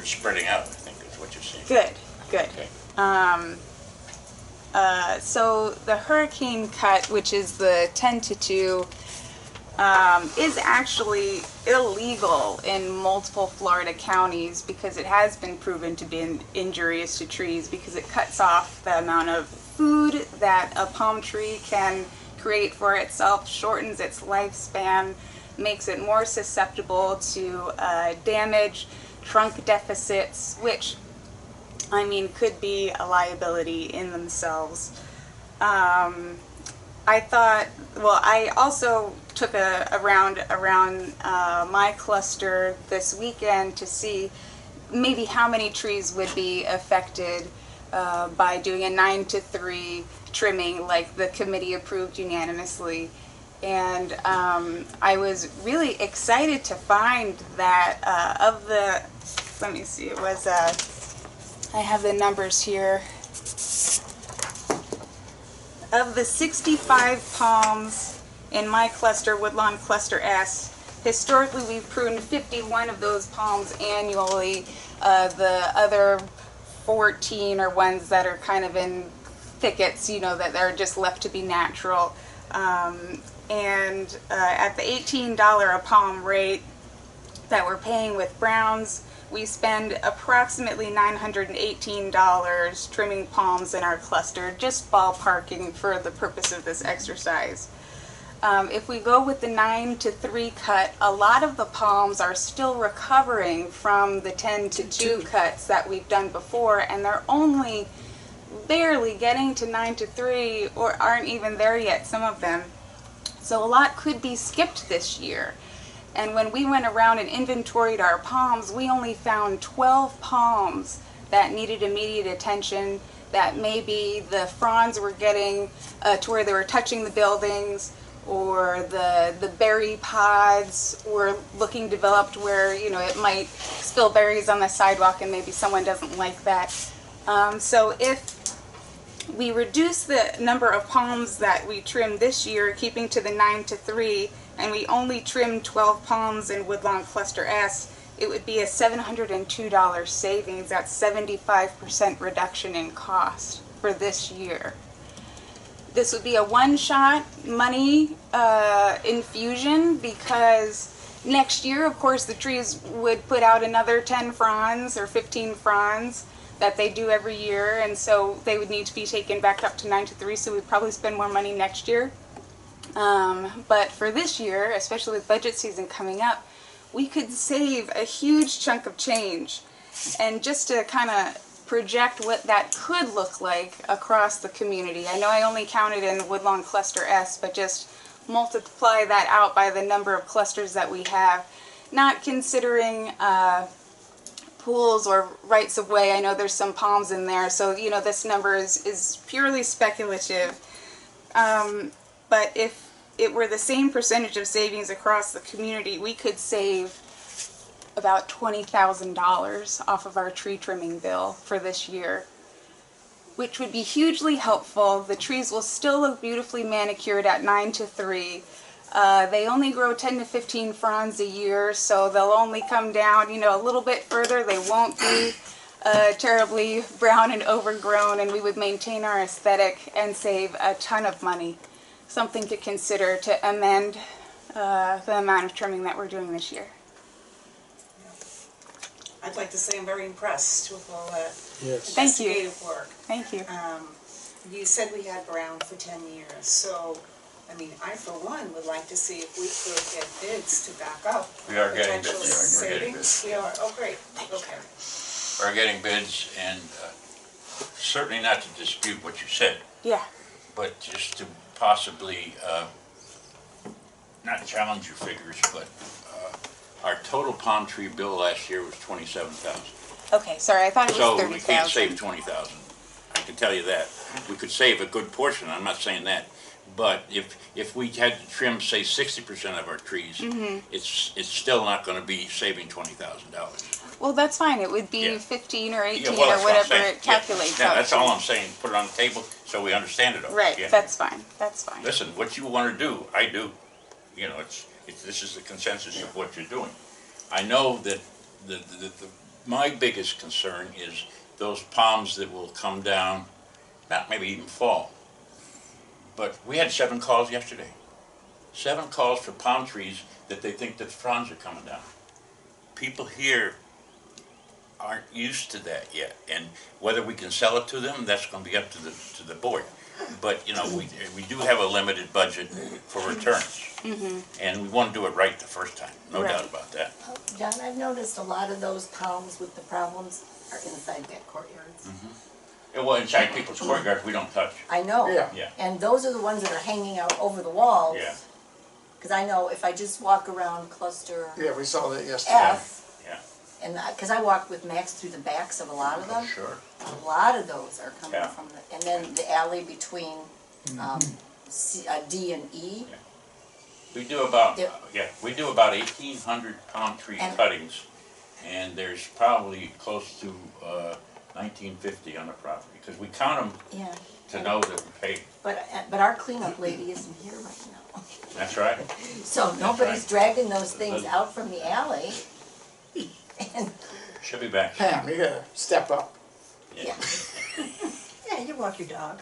spreading out, I think is what you're saying. good. Okay. So the hurricane cut, which is the 10 to 2, is actually illegal in multiple Florida counties because it has been proven to be injurious to trees because it cuts off the amount of food that a palm tree can create for itself, shortens its lifespan, makes it more susceptible to damage, trunk deficits, which could be a liability in themselves. I also took a round around my cluster this weekend to see maybe how many trees would be affected by doing a 9 to 3 trimming like the committee approved unanimously. And I was really excited to find that of the, let me see, it was I have the numbers here. Of the 65 palms in my cluster, Woodlawn Cluster S, historically we've pruned 51 of those palms annually. The other 14 are ones that are kind of in thickets, that are just left to be natural. And at the $18 a palm rate that we're paying with Browns, we spend approximately $918 trimming palms in our cluster, just ballparking for the purpose of this exercise. If we go with the 9 to 3 cut, a lot of the palms are still recovering from the 10 to 2 cuts that we've done before, and they're only barely getting to 9 to 3 or aren't even there yet, some of them. So a lot could be skipped this year. And when we went around and inventoried our palms, we only found 12 palms that needed immediate attention, that maybe the fronds were getting to where they were touching the buildings, or the berry pods were looking developed where, you know, it might spill berries on the sidewalk and maybe someone doesn't like that. So if we reduce the number of palms that we trimmed this year, keeping to the 9 to 3, and we only trimmed 12 palms in Woodlawn Cluster S, it would be a $702 savings. That's 75% reduction in cost for this year. This would be a one-shot money infusion, because next year, of course, the trees would put out another 10 fronds or 15 fronds that they do every year, and so they would need to be taken back up to 9 to 3, so we'd probably spend more money next year. But for this year, especially with budget season coming up, we could save a huge chunk of change. And just to kind of project what that could look like across the community, I know I only counted in Woodlawn Cluster S, but just multiply that out by the number of clusters that we have, not considering pools or rights of way. I know there's some palms in there, so you know this number is purely speculative. But if it were the same percentage of savings across the community, we could save about $20,000 off of our tree trimming bill for this year, which would be hugely helpful. The trees will still look beautifully manicured at 9 to 3. They only grow 10 to 15 fronds a year, so they'll only come down, you know, a little bit further. They won't be terribly brown and overgrown, and we would maintain our aesthetic and save a ton of money. Something to consider to amend the amount of trimming that we're doing this year. I'd like to say I'm very impressed with all that Thank you. investigative work. Thank you. You said we had brown for 10 years, so, I mean, I for one would like to see if we could get bids to back up. We are getting potential bids. We're getting savings. bids. We are, oh great, okay. We're getting bids, and certainly not to dispute what you said, Yeah. but just to possibly not challenge your figures, but our total palm tree bill last year was $27,000. Okay, sorry, I thought it was So 30,000. we can't save 20,000. I can tell you that. We could save a good portion, I'm not saying that. But if we had to trim, say, 60% of our trees, it's still not gonna be saving $20,000. Well, that's fine. It would be Yeah. 15 or 18 Yeah, well, or that's what I'm whatever saying. it calculates Yeah, out that's to. all I'm saying, put it on the table so we understand it all. Right, Yeah. that's fine. That's fine. Listen, what you wanna do, I do. You know, this is the consensus of what you're doing. I know that my biggest concern is those palms that will come down, not maybe even fall. But we had 7 calls yesterday. 7 calls for palm trees that they think that the fronds are coming down. People here aren't used to that yet, and whether we can sell it to them, that's going to be up to the board. But you know, we do have a limited budget for returns, and we want to do it right the first time. No Right. doubt about that. John, I've noticed a lot of those palms with the problems are inside that courtyards. Well, inside people's courtyards, we don't touch. I know. Yeah. Yeah. And those are the ones that are hanging out over the walls. Yeah. Because I know if I just walk around cluster Yeah, we saw that yesterday. F, Yeah. and because I walked with Max through the backs of a lot of them, Sure. a lot of those are coming Yeah. from the, and then the alley between D and E. We do about Yeah. we do about 1,800 palm tree And- cuttings, and there's probably close to 1950 on the property because we count them Yeah. to know that we paid. But our cleanup lady isn't here right now. That's right. So nobody's right. dragging those things out from the alley. And, Should be back. Pam, you gotta step up. yeah. Yeah, you walk your dog.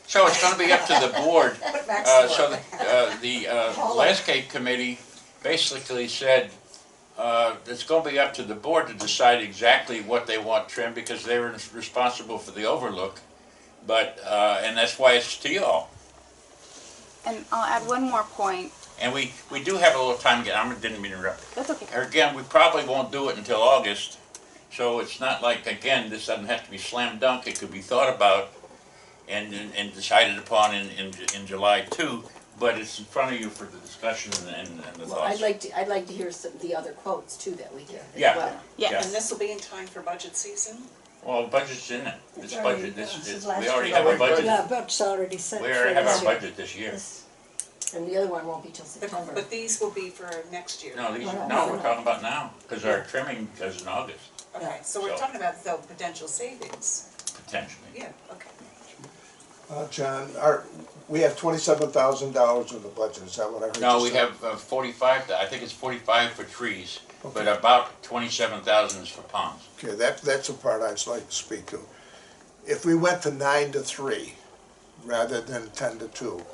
So it's going to be up to the board. Put Max to So work. the landscape committee basically said it's going to be up to the board to decide exactly what they want trimmed because they were responsible for the overlook. But and that's why it's to y'all. And I'll add one more point. And we do have a little time again. I didn't mean to interrupt. That's okay. Again, we probably won't do it until August. So it's not like, again, this doesn't have to be slam dunk. It could be thought about and decided upon in July too. but it's in front of you for the discussion and the Well, thoughts. I'd like to hear the other quotes too that we get as Yeah. well. Yeah. And this will be in time for budget season? Well, budget's in it. It's This already- budget, this is we last already year. have a budget. Yeah, budget's already set. We for already have this our year. budget this year. This- And the other one won't be till September. But these will be for next year? No, these, No, no, we're no. talking about now, because our trimming is in August, Okay, so we're So- talking about though potential savings? potentially. Yeah, okay. John, we have $27,000 in the budget, is that what I heard you say? No, we have 45, I think it's 45 for trees, but about 27,000 is for palms. Okay, that's the part I'd like to speak to. If we went to 9 to 3, rather than 10 to 2,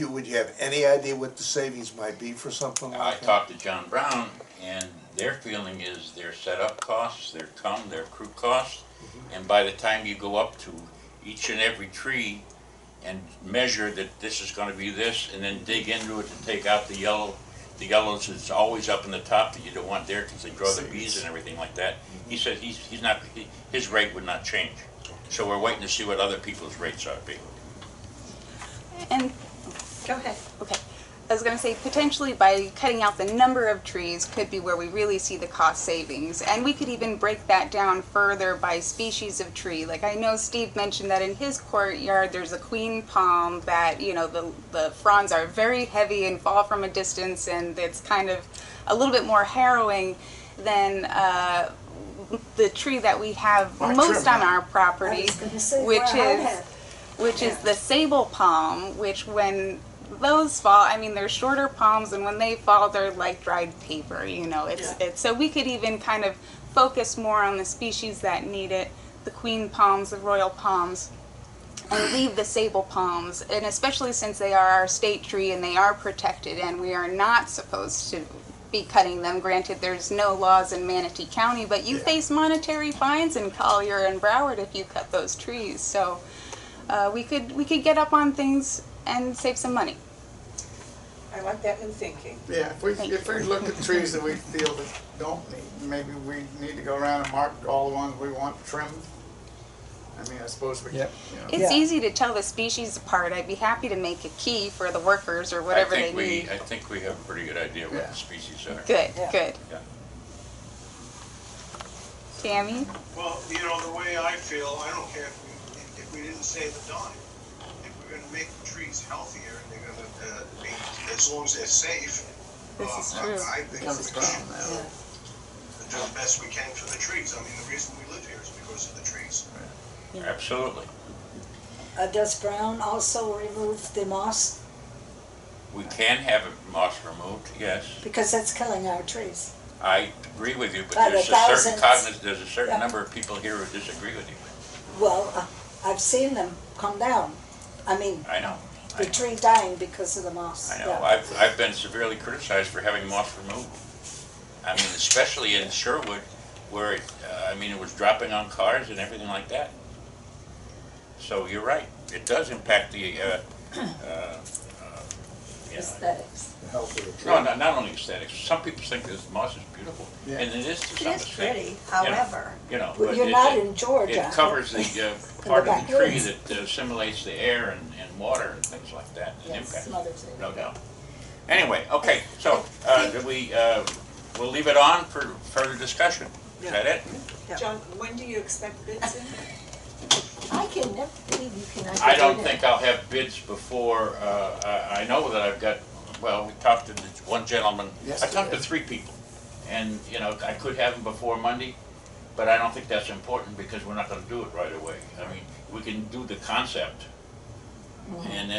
would you have any idea what the savings might be for something I like that? talked to John Brown, and their feeling is their setup costs, their crew costs, and by the time you go up to each and every tree and measure that this is gonna be this, and then dig into it and take out the yellows that's always up in the top that you don't want there because they draw the bees and everything like that. He said his rate would not change. So we're waiting to see what other people's rates ought to be. And, Go ahead. okay, I was gonna say, potentially by cutting out the number of trees could be where we really see the cost savings. And we could even break that down further by species of tree. Like I know Steve mentioned that in his courtyard, there's a queen palm that, you know, the fronds are very heavy and fall from a distance, and it's kind of a little bit more harrowing than the tree that we have most on our property, I was gonna say, which where I is had- which is the sable palm, which when those fall, I mean, they're shorter palms, and when they fall, they're like dried paper, you know. It's so we could even kind of focus more on the species that need it, the queen palms, the royal palms, and leave the sable palms, and especially since they are our state tree and they are protected, and we are not supposed to be cutting them. Granted, there's no laws in Manatee County, but you face monetary fines in Collier and Broward if you cut those trees. So we could get up on things and save some money. I like that new thinking. Yeah, if we look at trees that we feel that don't need, maybe we need to go around and mark all the ones we want trimmed. I mean, I suppose we, Yep. you know. It's easy to tell the species apart. I'd be happy to make a key for the workers or whatever they need. I think we have a pretty good idea what Yeah. the species are. Good, good. Yeah. Tammy? Well, you know, the way I feel, I don't care if we didn't save a dime. If we're gonna make the trees healthier and they're gonna be, as long as they're safe. This is true. I think we Becomes a should problem now. do the best we can for the trees. I mean, the reason we live here is because of the trees. Absolutely. Does Brown also remove the moss? We can have moss removed, yes. Because that's killing our trees. I agree with you, but By the there's a certain thousands. there's a certain Yeah. number of people here who disagree with you. Well, I've seen them come down. I mean, I know. I the know. tree dying because of the moss. I know. Yeah. I've been severely criticized for having moss removed. I mean, especially in Sherwood, where it was dropping on cars and everything like that. So you're right. It does impact the Aesthetics. The health of the tree. no, not only aesthetics. Some people think this moss is beautiful, Yeah. and it is to It some is extent. pretty, however. Well, Well, you're not in Georgia. It covers the part of the tree backwoods. that assimilates the air and water and things like that, and Yes, impacts, Mother's Day. no doubt. Anyway, okay, so we'll leave it on for further discussion. Is that it? John, when do you expect bids in? I can never believe you cannot. I get don't in think there. I'll have bids before, I know that I've got, well, we talked to this one gentleman, I talked to 3 people. And, I could have them before Monday, but I don't think that's important because we're not gonna do it right away. I mean, we can do the concept and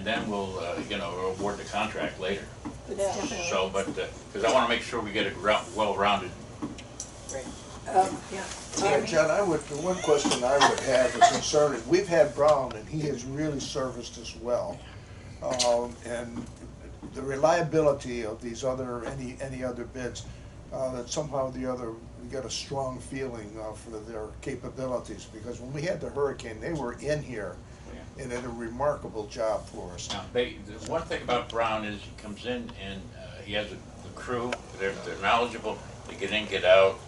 then we'll, award the contract later. But it's definitely- So, but, because I wanna make sure we get it well-rounded. Yeah, John, the one question I would have is concerning, we've had Brown and he has really serviced us well. And the reliability of these any other bids, that somehow or the other, we get a strong feeling for their capabilities. Because when we had the hurricane, they were in here and did a remarkable job for us. Now, the one thing about Brown is he comes in and he has the crew, they're knowledgeable, they get in, get out,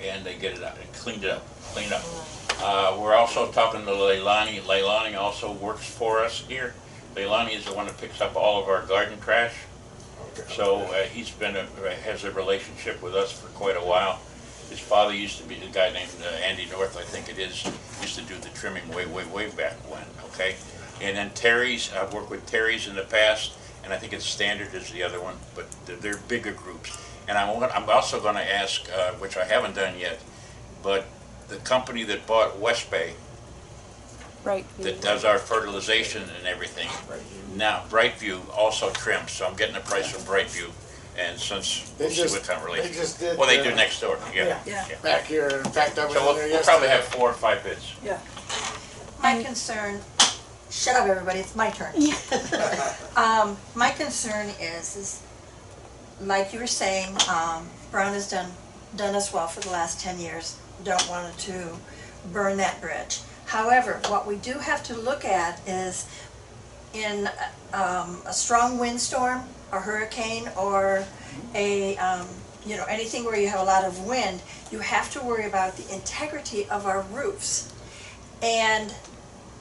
and they get it out, and clean it up. We're also talking to Leilani. Leilani also works for us here. Leilani is the one that picks up all of our garden trash. Okay. So he's been has a relationship with us for quite a while. His father used to be the guy named Andy North, I think it is, used to do the trimming way back when, okay? And then Terry's, I've worked with Terry's in the past, and I think it's Standard is the other one, but they're bigger groups. And I'm also gonna ask, which I haven't done yet, but the company that bought West Bay, Right. that does our fertilization and everything, now Brightview also trims, so I'm getting a price from Brightview. And since They we'll see just- what kind of they relationship. just did, Well, they do next door, yeah. Yeah. Back here, in fact, I was So in there we'll probably have yesterday. 4 or 5 bids. My concern, shut up everybody, it's my turn. My concern is like you were saying, Brown has done us well for the last 10 years. Don't want to burn that bridge. However, what we do have to look at is in a strong windstorm, a hurricane, or a, anything where you have a lot of wind, you have to worry about the integrity of our roofs. And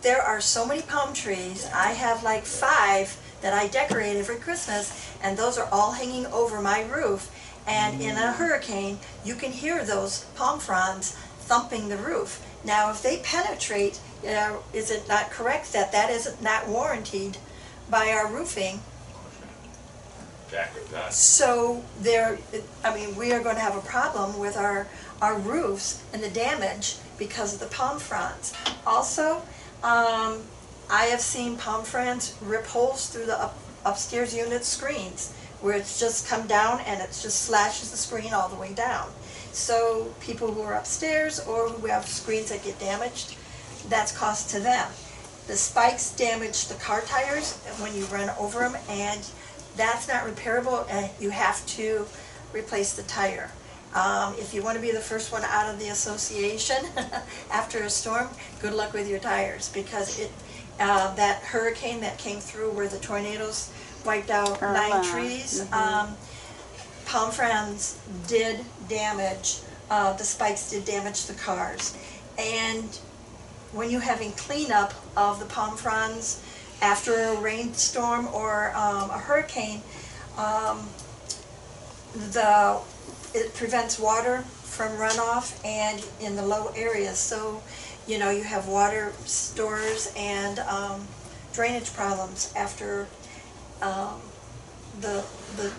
there are so many palm trees. I have like 5 that I decorate every Christmas, and those are all hanging over my roof. And in a hurricane, you can hear those palm fronds thumping the roof. Now, if they penetrate, is it not correct that that is not warranted by our roofing? Exactly that. So we are going to have a problem with our roofs and the damage because of the palm fronds. Also, I have seen palm fronds rip holes through the upstairs unit screens where it's just come down and it just slashes the screen all the way down. So people who are upstairs or who have screens that get damaged, that's cost to them. The spikes damage the car tires when you run over them, and that's not repairable, and you have to replace the tire. If you want to be the first one out of the association after a storm, good luck with your tires, because that hurricane that came through where the tornadoes wiped out 9 trees, palm fronds did damage, the spikes did damage the cars. And when you're having cleanup of the palm fronds after a rainstorm or a hurricane, it prevents water from runoff and in the low areas. So, you have water stores and drainage problems after the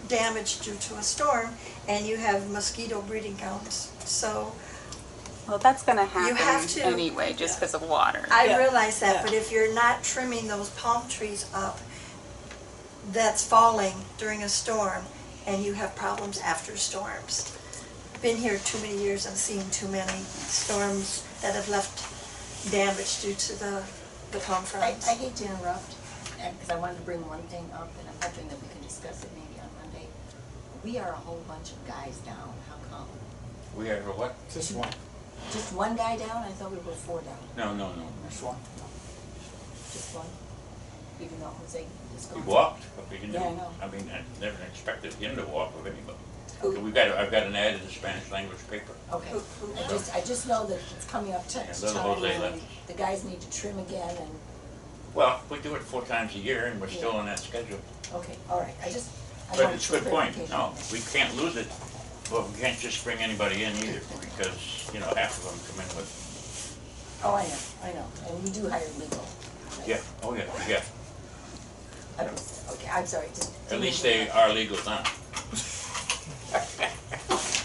damage due to a storm, and you have mosquito breeding grounds. So Well, that's gonna You have happen to- anyway, just because of water. I realize that, but if you're not trimming those palm trees up, that's falling during a storm, and you have problems after storms. Been here too many years and seen too many storms that have left damage due to the palm fronds. I hate to interrupt, because I wanted to bring one thing up, and I'm hoping that we can discuss it maybe on Monday. We are a whole bunch of guys down, how come? We have a what? Just one. Just one guy down? I thought we were 4 down. No. Just one. Just one? Even though Jose is He gone. walked, what we can do. Yeah, I know. I mean, I never expected him to walk with anybody. Who? I've got an ad in the Spanish language paper. Okay, I just know that it's coming up to Yeah, time, little Jose and left. the guys need to trim again, and, Well, we do it 4 times a year, and we're still on that schedule. okay, all right, I But wanted it's a some good point. clarification No, on this. we can't lose it, but we can't just bring anybody in either, because, half of them come in with, Oh, I know, and we do hire legal. yeah, yeah. Okay, I'm sorry, just. At least they are legal now.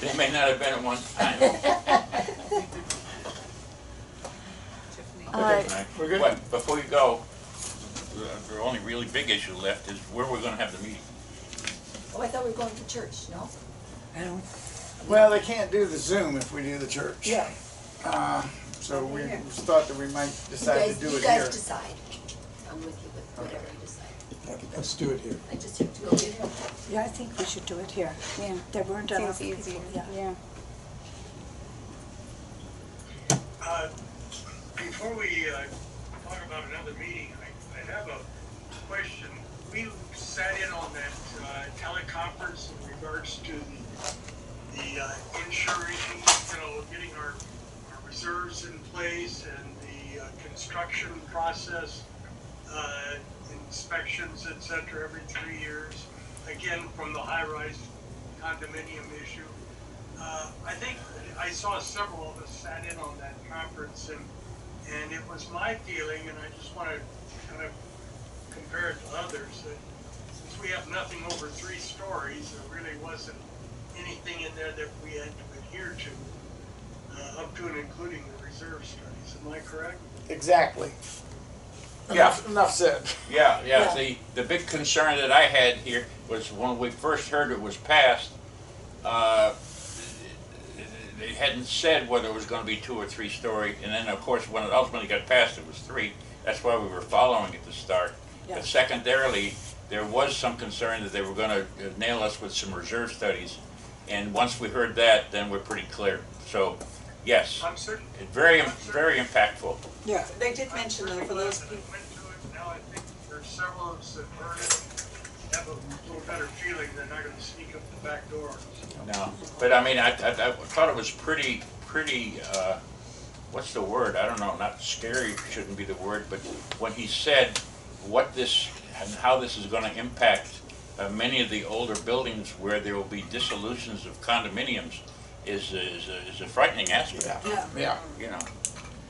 They may not have been at one time. Okay, We're good? What, before you go, the only really big issue left is where we're gonna have the meeting. Oh, I thought we were going to church, no? Well, they can't do the Zoom if we do the church. Yeah. So we thought that we might decide to do You it guys here. decide. I'm with you with whatever you decide. Let's do it here. I just have to go get him. Yeah, I think we should do it here. Yeah. There weren't enough Seems people. easier, yeah. Before we talk about another meeting, I have a question. We sat in on that teleconference in regards to the insuring, getting our reserves in place and the construction process. inspections, et cetera, every 3 years. Again, from the high-rise condominium issue. I think I saw several of us sat in on that conference, and it was my feeling, and I just want to kind of compare it to others, that since we have nothing over 3 stories, there really wasn't anything in there that we had to adhere to, up to and including the reserve studies. Am I correct? Exactly. Yeah. Enough said. Yeah. Yeah. The big concern that I had here was when we first heard it was passed, they hadn't said whether it was going to be 2 or 3 story, and then of course when it ultimately got passed, it was 3. That's why we were following at the start. Yeah. But secondarily, there was some concern that they were going to nail us with some reserve studies, and once we heard that, then we're pretty clear. So, yes, I'm certain. very impactful. Yeah. They did mention though, for those people. Went to it, now I think there's several of us that heard it, have a little better feeling they're not gonna sneak up the back door. No, but I mean, I thought it was pretty, what's the word? I don't know, not scary shouldn't be the word, but when he said what this and how this is gonna impact many of the older buildings where there will be dissolutions of condominiums is a frightening aspect, Yeah. you know.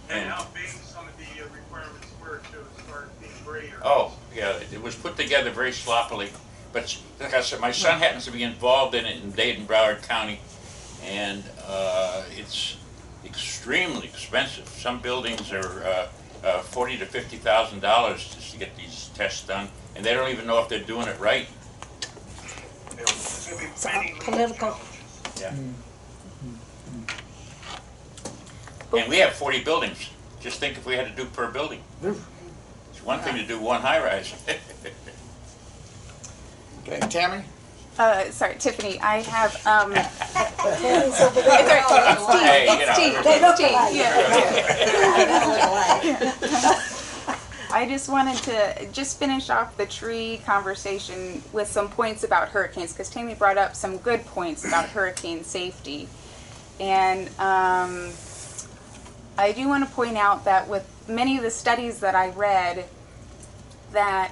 And how big some of the requirements were too, as far as being gray areas. Oh, yeah, it was put together very sloppily, but like I said, my son happens to be involved in it in Dade and Broward County, and it's extremely expensive. Some buildings are $40,000 to $50,000 just to get these tests done, and they don't even know if they're doing it right. There's gonna be many legal political. challenges. Yeah. And we have 40 buildings. Just think if we had to do per building. It's one thing to do one high-rise. Okay, Tammy? Sorry, Tiffany, I have, Tammy's over there. Hey, you know, They look It's alike. Yeah. I just wanted to just finish off the tree conversation with some points about hurricanes, because Tammy brought up some good points about hurricane safety. And I do want to point out that with many of the studies that I read, that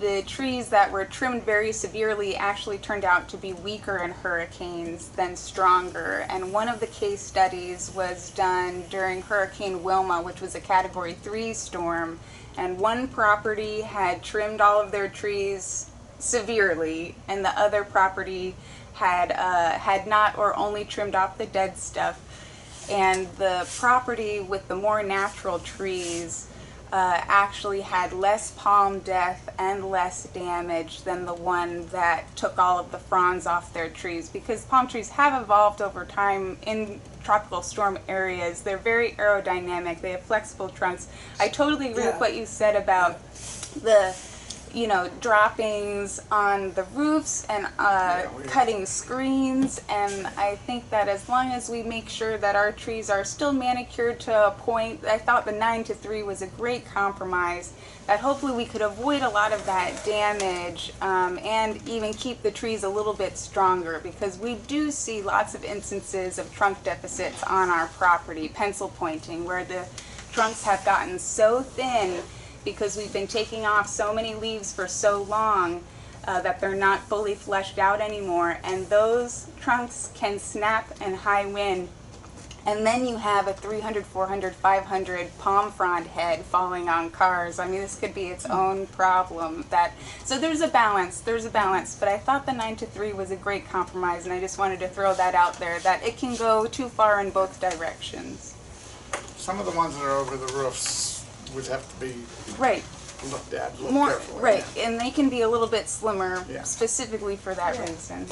the trees that were trimmed very severely actually turned out to be weaker in hurricanes than stronger. And one of the case studies was done during Hurricane Wilma, which was a Category 3 storm. And one property had trimmed all of their trees severely, and the other property had not, or only trimmed off the dead stuff. And the property with the more natural trees actually had less palm death and less damage than the one that took all of the fronds off their trees, because palm trees have evolved over time in tropical storm areas. They're very aerodynamic, they have flexible trunks. I totally agree with what you said about the droppings on the roofs and cutting screens, and I think that as long as we make sure that our trees are still manicured to a point, I thought the 9-3 was a great compromise, that hopefully we could avoid a lot of that damage and even keep the trees a little bit stronger, because we do see lots of instances of trunk deficits on our property, pencil pointing, where the trunks have gotten so thin because we've been taking off so many leaves for so long that they're not fully fleshed out anymore, and those trunks can snap in high wind, and then you have a 300, 400, 500 palm frond head falling on cars. I mean, this could be its own problem. So there's a balance, but I thought the 9-3 was a great compromise, and I just wanted to throw that out there, that it can go too far in both directions. Some of the ones that are over the roofs would have to be Right. looked at, More carefully. right, and they can be a little bit slimmer, Yeah. specifically for that reason.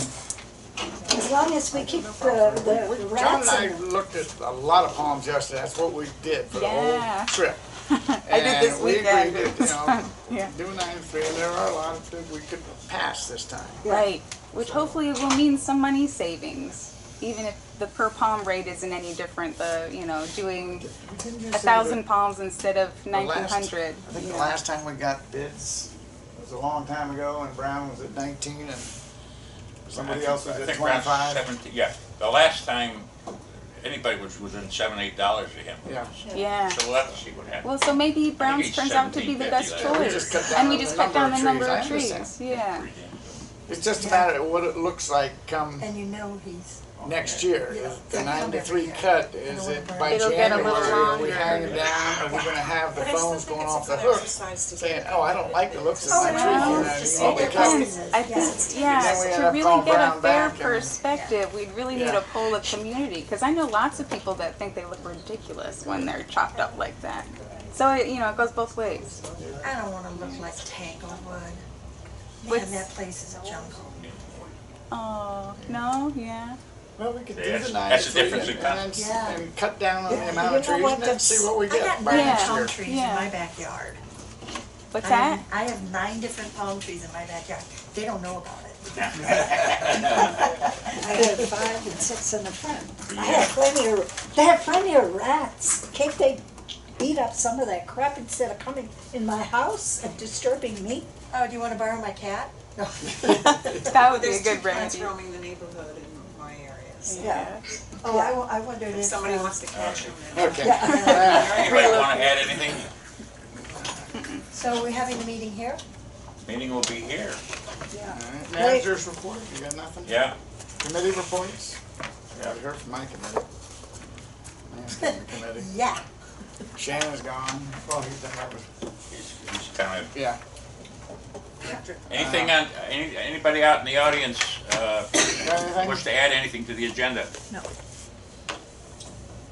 As long as we keep the John rats and I and looked at a lot of palms yesterday. That's what we did for the Yeah. whole trip. I did this And we weekend. agreed that, Yeah. do 9-3, and there are a lot of things we could pass this time. Right, which hopefully will mean some money savings, even if the per palm rate isn't any different. Doing 1,000 palms instead of 1,900. I think the last time we got bids was a long time ago, and Brown was at 19, and somebody else was I at think around 25. 17, yeah. The last time, anybody was within $7-8 of him. Yeah. Yeah. So we'll have to see what happens. Well, so maybe Browns he's turns out to be the best 1750 last We choice. just cut down And we the just cut down the number number of of trees, I trees. understand. Yeah. It's just a matter of what it looks like come And you know he's, next year. Yeah. The 93 cut, is it by It'll get a little January, are we longer. hanging down, are we gonna have the But I still phones think going it's a off the good hook? exercise to Saying, get oh, I don't like the looks of Oh, my no. tree, you know, Just you see know, what because happens. I think, yeah, Then we end to up really calling get a Brown fair back and- perspective, we'd really need Yeah. a poll of community, because I know lots of people that think they look ridiculous when they're chopped up like that. So, it goes both ways. I don't wanna look like Tanglewood. What's- Man, that place is a jungle. Oh, no, yeah. well, we could do That's- the that's the 93 difference in and cut. then Yeah. and cut down on the Yeah, amount you of know trees what, and then see what we I get got by 9 next palm year. trees Yeah. in my backyard. What's that? I have 9 different palm trees in my backyard. They don't know about it. I have 5 and 6 in the front. I have they have plenty of rats. Can't they beat up some of that crap instead of coming in my house and disturbing me? Oh, do you wanna borrow my cat? No. That would be a There's good 2 cats Brandy. roaming the neighborhood in my areas. Yeah. Oh, I wondered If if. somebody wants to catch them. Okay. Anybody wanna add anything? So we're having the meeting here? Meeting will be here. Alright, Managers report, you got nothing? Yeah. Committee reports? Yeah, I heard from my committee. Management committee. Yeah. Shannon's gone, well, he's done that with, He's kind of, yeah. anything on, anybody out in the audience, Got anything? wish to add anything to the agenda?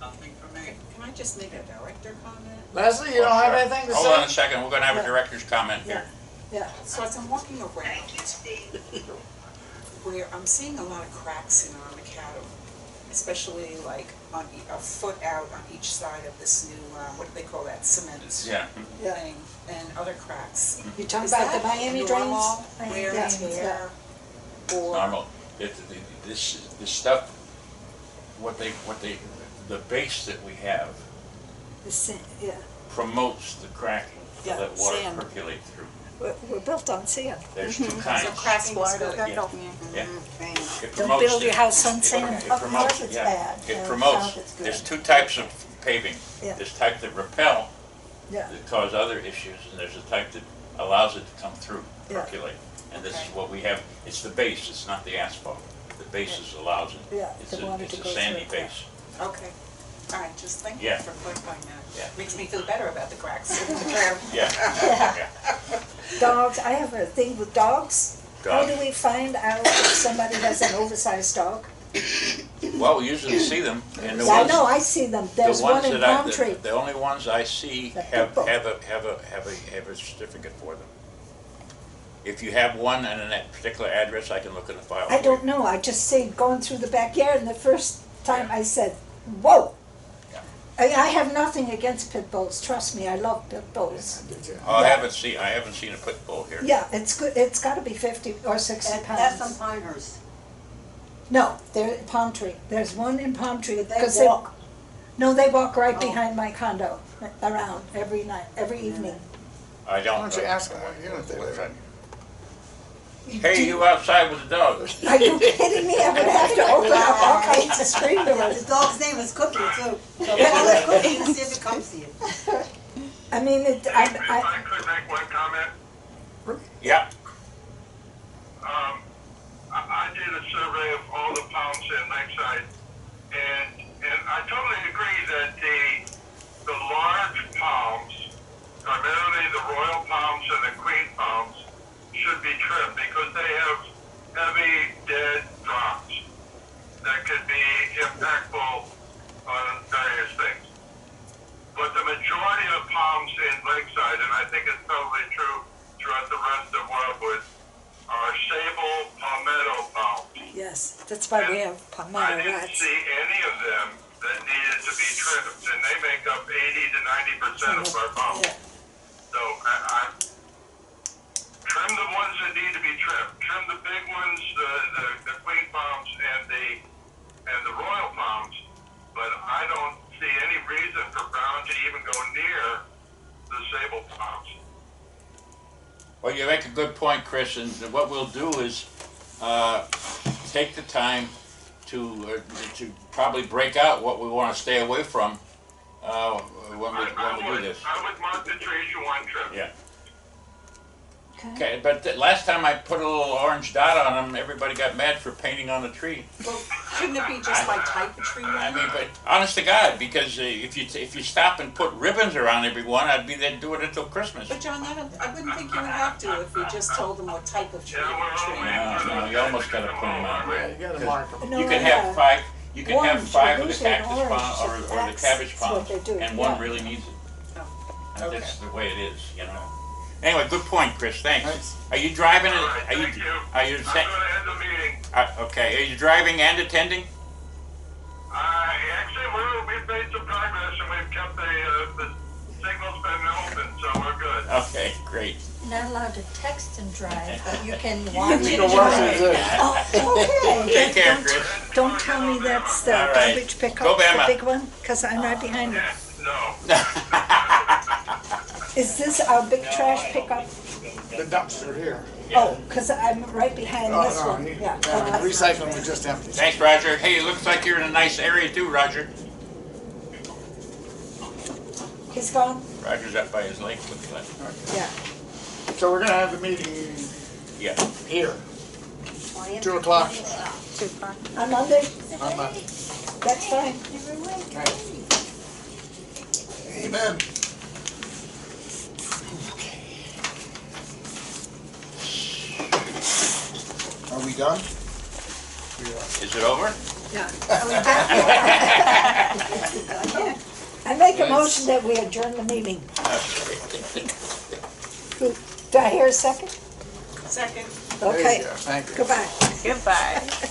Nothing for me. Can I just make a director comment? Leslie, you don't have anything to say? Hold on a second, we're gonna have a director's comment here. Yeah. So as I'm walking around, where I'm seeing a lot of cracks in our macadam, especially like on a foot out on each side of this new, what do they call that, cement Yeah. thing, and other cracks. You talking Is about that the Miami normal drains? wear Yeah. and tear? Or, Normal. This stuff, the base that we have The sand, yeah. promotes the cracking to Yeah, let water sand. percolate through. We're built on sand. There's 2 so kinds. cracking is good. Yeah. It Don't promotes build your it. house on sand. It Up promotes, north it's yeah. bad, It and promotes, south it's good. there's 2 types of paving. Yeah. There's type that repel, Yeah. that cause other issues, and there's a type that allows it to come through, Yeah. percolate. And this is Okay. what we have, it's the base, it's not the asphalt. The base allows it. Yeah, It's the a, water it's to a go sandy through it, yeah. base. Okay, all right, just thank you Yeah. for clarifying that. Yeah. Makes me feel better about the cracks in the curb. Yeah. Yeah. Dogs, I have a thing with dogs. How Dogs. do we find out if somebody has an oversized dog? Well, we usually see them, and the Yeah, I ones, know, I see them. the There's one ones in that I, Palm Tree. the only ones I see The have pit bull. a certificate for them. If you have one and in that particular address, I can look in the file. I for don't you. know, I just see going through the backyard and the first time I said, whoa. Yeah. I have nothing against pit bulls, trust me, I love pit bulls. Oh, I haven't seen a pit bull here. Yeah, it's good, it's gotta be 50 or 60 That's on pounds. Pinehurst. No, they're Palm Tree. There's one in Palm Tree. They 'cause walk. No, they walk right Oh. behind my condo, around every night, every evening. I Why don't. don't you ask them what unit they live in? Hey, you outside with the dog? Are you kidding me? I would have to open up all kinds of screen The doors. dog's name is Cookie too. So let Cookie and see if it comes to you. I mean, If I could make one comment, Yeah. I did a survey of all the palms in Lakeside, and I totally agree that the large palms, primarily the royal palms and the queen palms, should be trimmed because they have heavy dead drops that could be impactful on various things. But the majority of palms in Lakeside, and I think it's probably true throughout the rest of Wildwood, are sable palmetto palms. Yes, that's why we have I palmetto didn't rats. see any of them that needed to be trimmed, and they make up 80 to 90% of our palms. Yeah. So I trim the ones that need to be trimmed. Trim the big ones, the queen palms and the royal palms. But I don't see any reason for Brown to even go near the sable palms. Well, you make a good point, Chris, and what we'll do is take the time to probably break out what we want to stay away from when we do this. I would mark the trees you want, Trip. Yeah. Okay, but last time I put a little orange dot on them, everybody got mad for painting on the tree. Well, shouldn't it be just by type of tree? I mean, but honest to God, because if you stop and put ribbons around every one, I'd be there do it until Christmas. But John, I wouldn't think you would have to if you just told them what type of tree. No, you almost got to put them on. Yeah, you gotta mark them. No, You can yeah. have five. You can have Orange, five of the usually cactus orange, palm or the cabbage that's palm, what they do, and one yeah. really needs it. Oh, And okay. that's the way it is, you know. Anyway, good point, Chris. Thanks. Thanks. Are you driving? All right, Are you? thank you. Are you? I'm gonna end the meeting. Okay. Are you driving and attending? Actually, we've made some progress and we've kept the signal's been open, so we're good. Okay, great. Not allowed to text and drive, but you can watch You it can watch drive. it. Oh, okay. Take care, Don't- Chris. Don't tell me that's the All right. garbage pickup, Go, the Bama. big one, because I'm right behind it. No. Is this our big trash pickup? The dumpster here. Oh, because I'm right behind Oh, this no, one, yeah. recycling was just empty. Thanks, Roger. Hey, it looks like you're in a nice area too, Roger. He's gone? Roger's up by his lake. Looks like. Yeah. So we're gonna have the meeting Yeah. here, 2 o'clock On Monday? on Monday. That's fine. Amen. Are we done? Is it over? I make a motion that we adjourn the meeting. Do I hear a second? Second. There you Okay, go. Thank you. goodbye. Goodbye.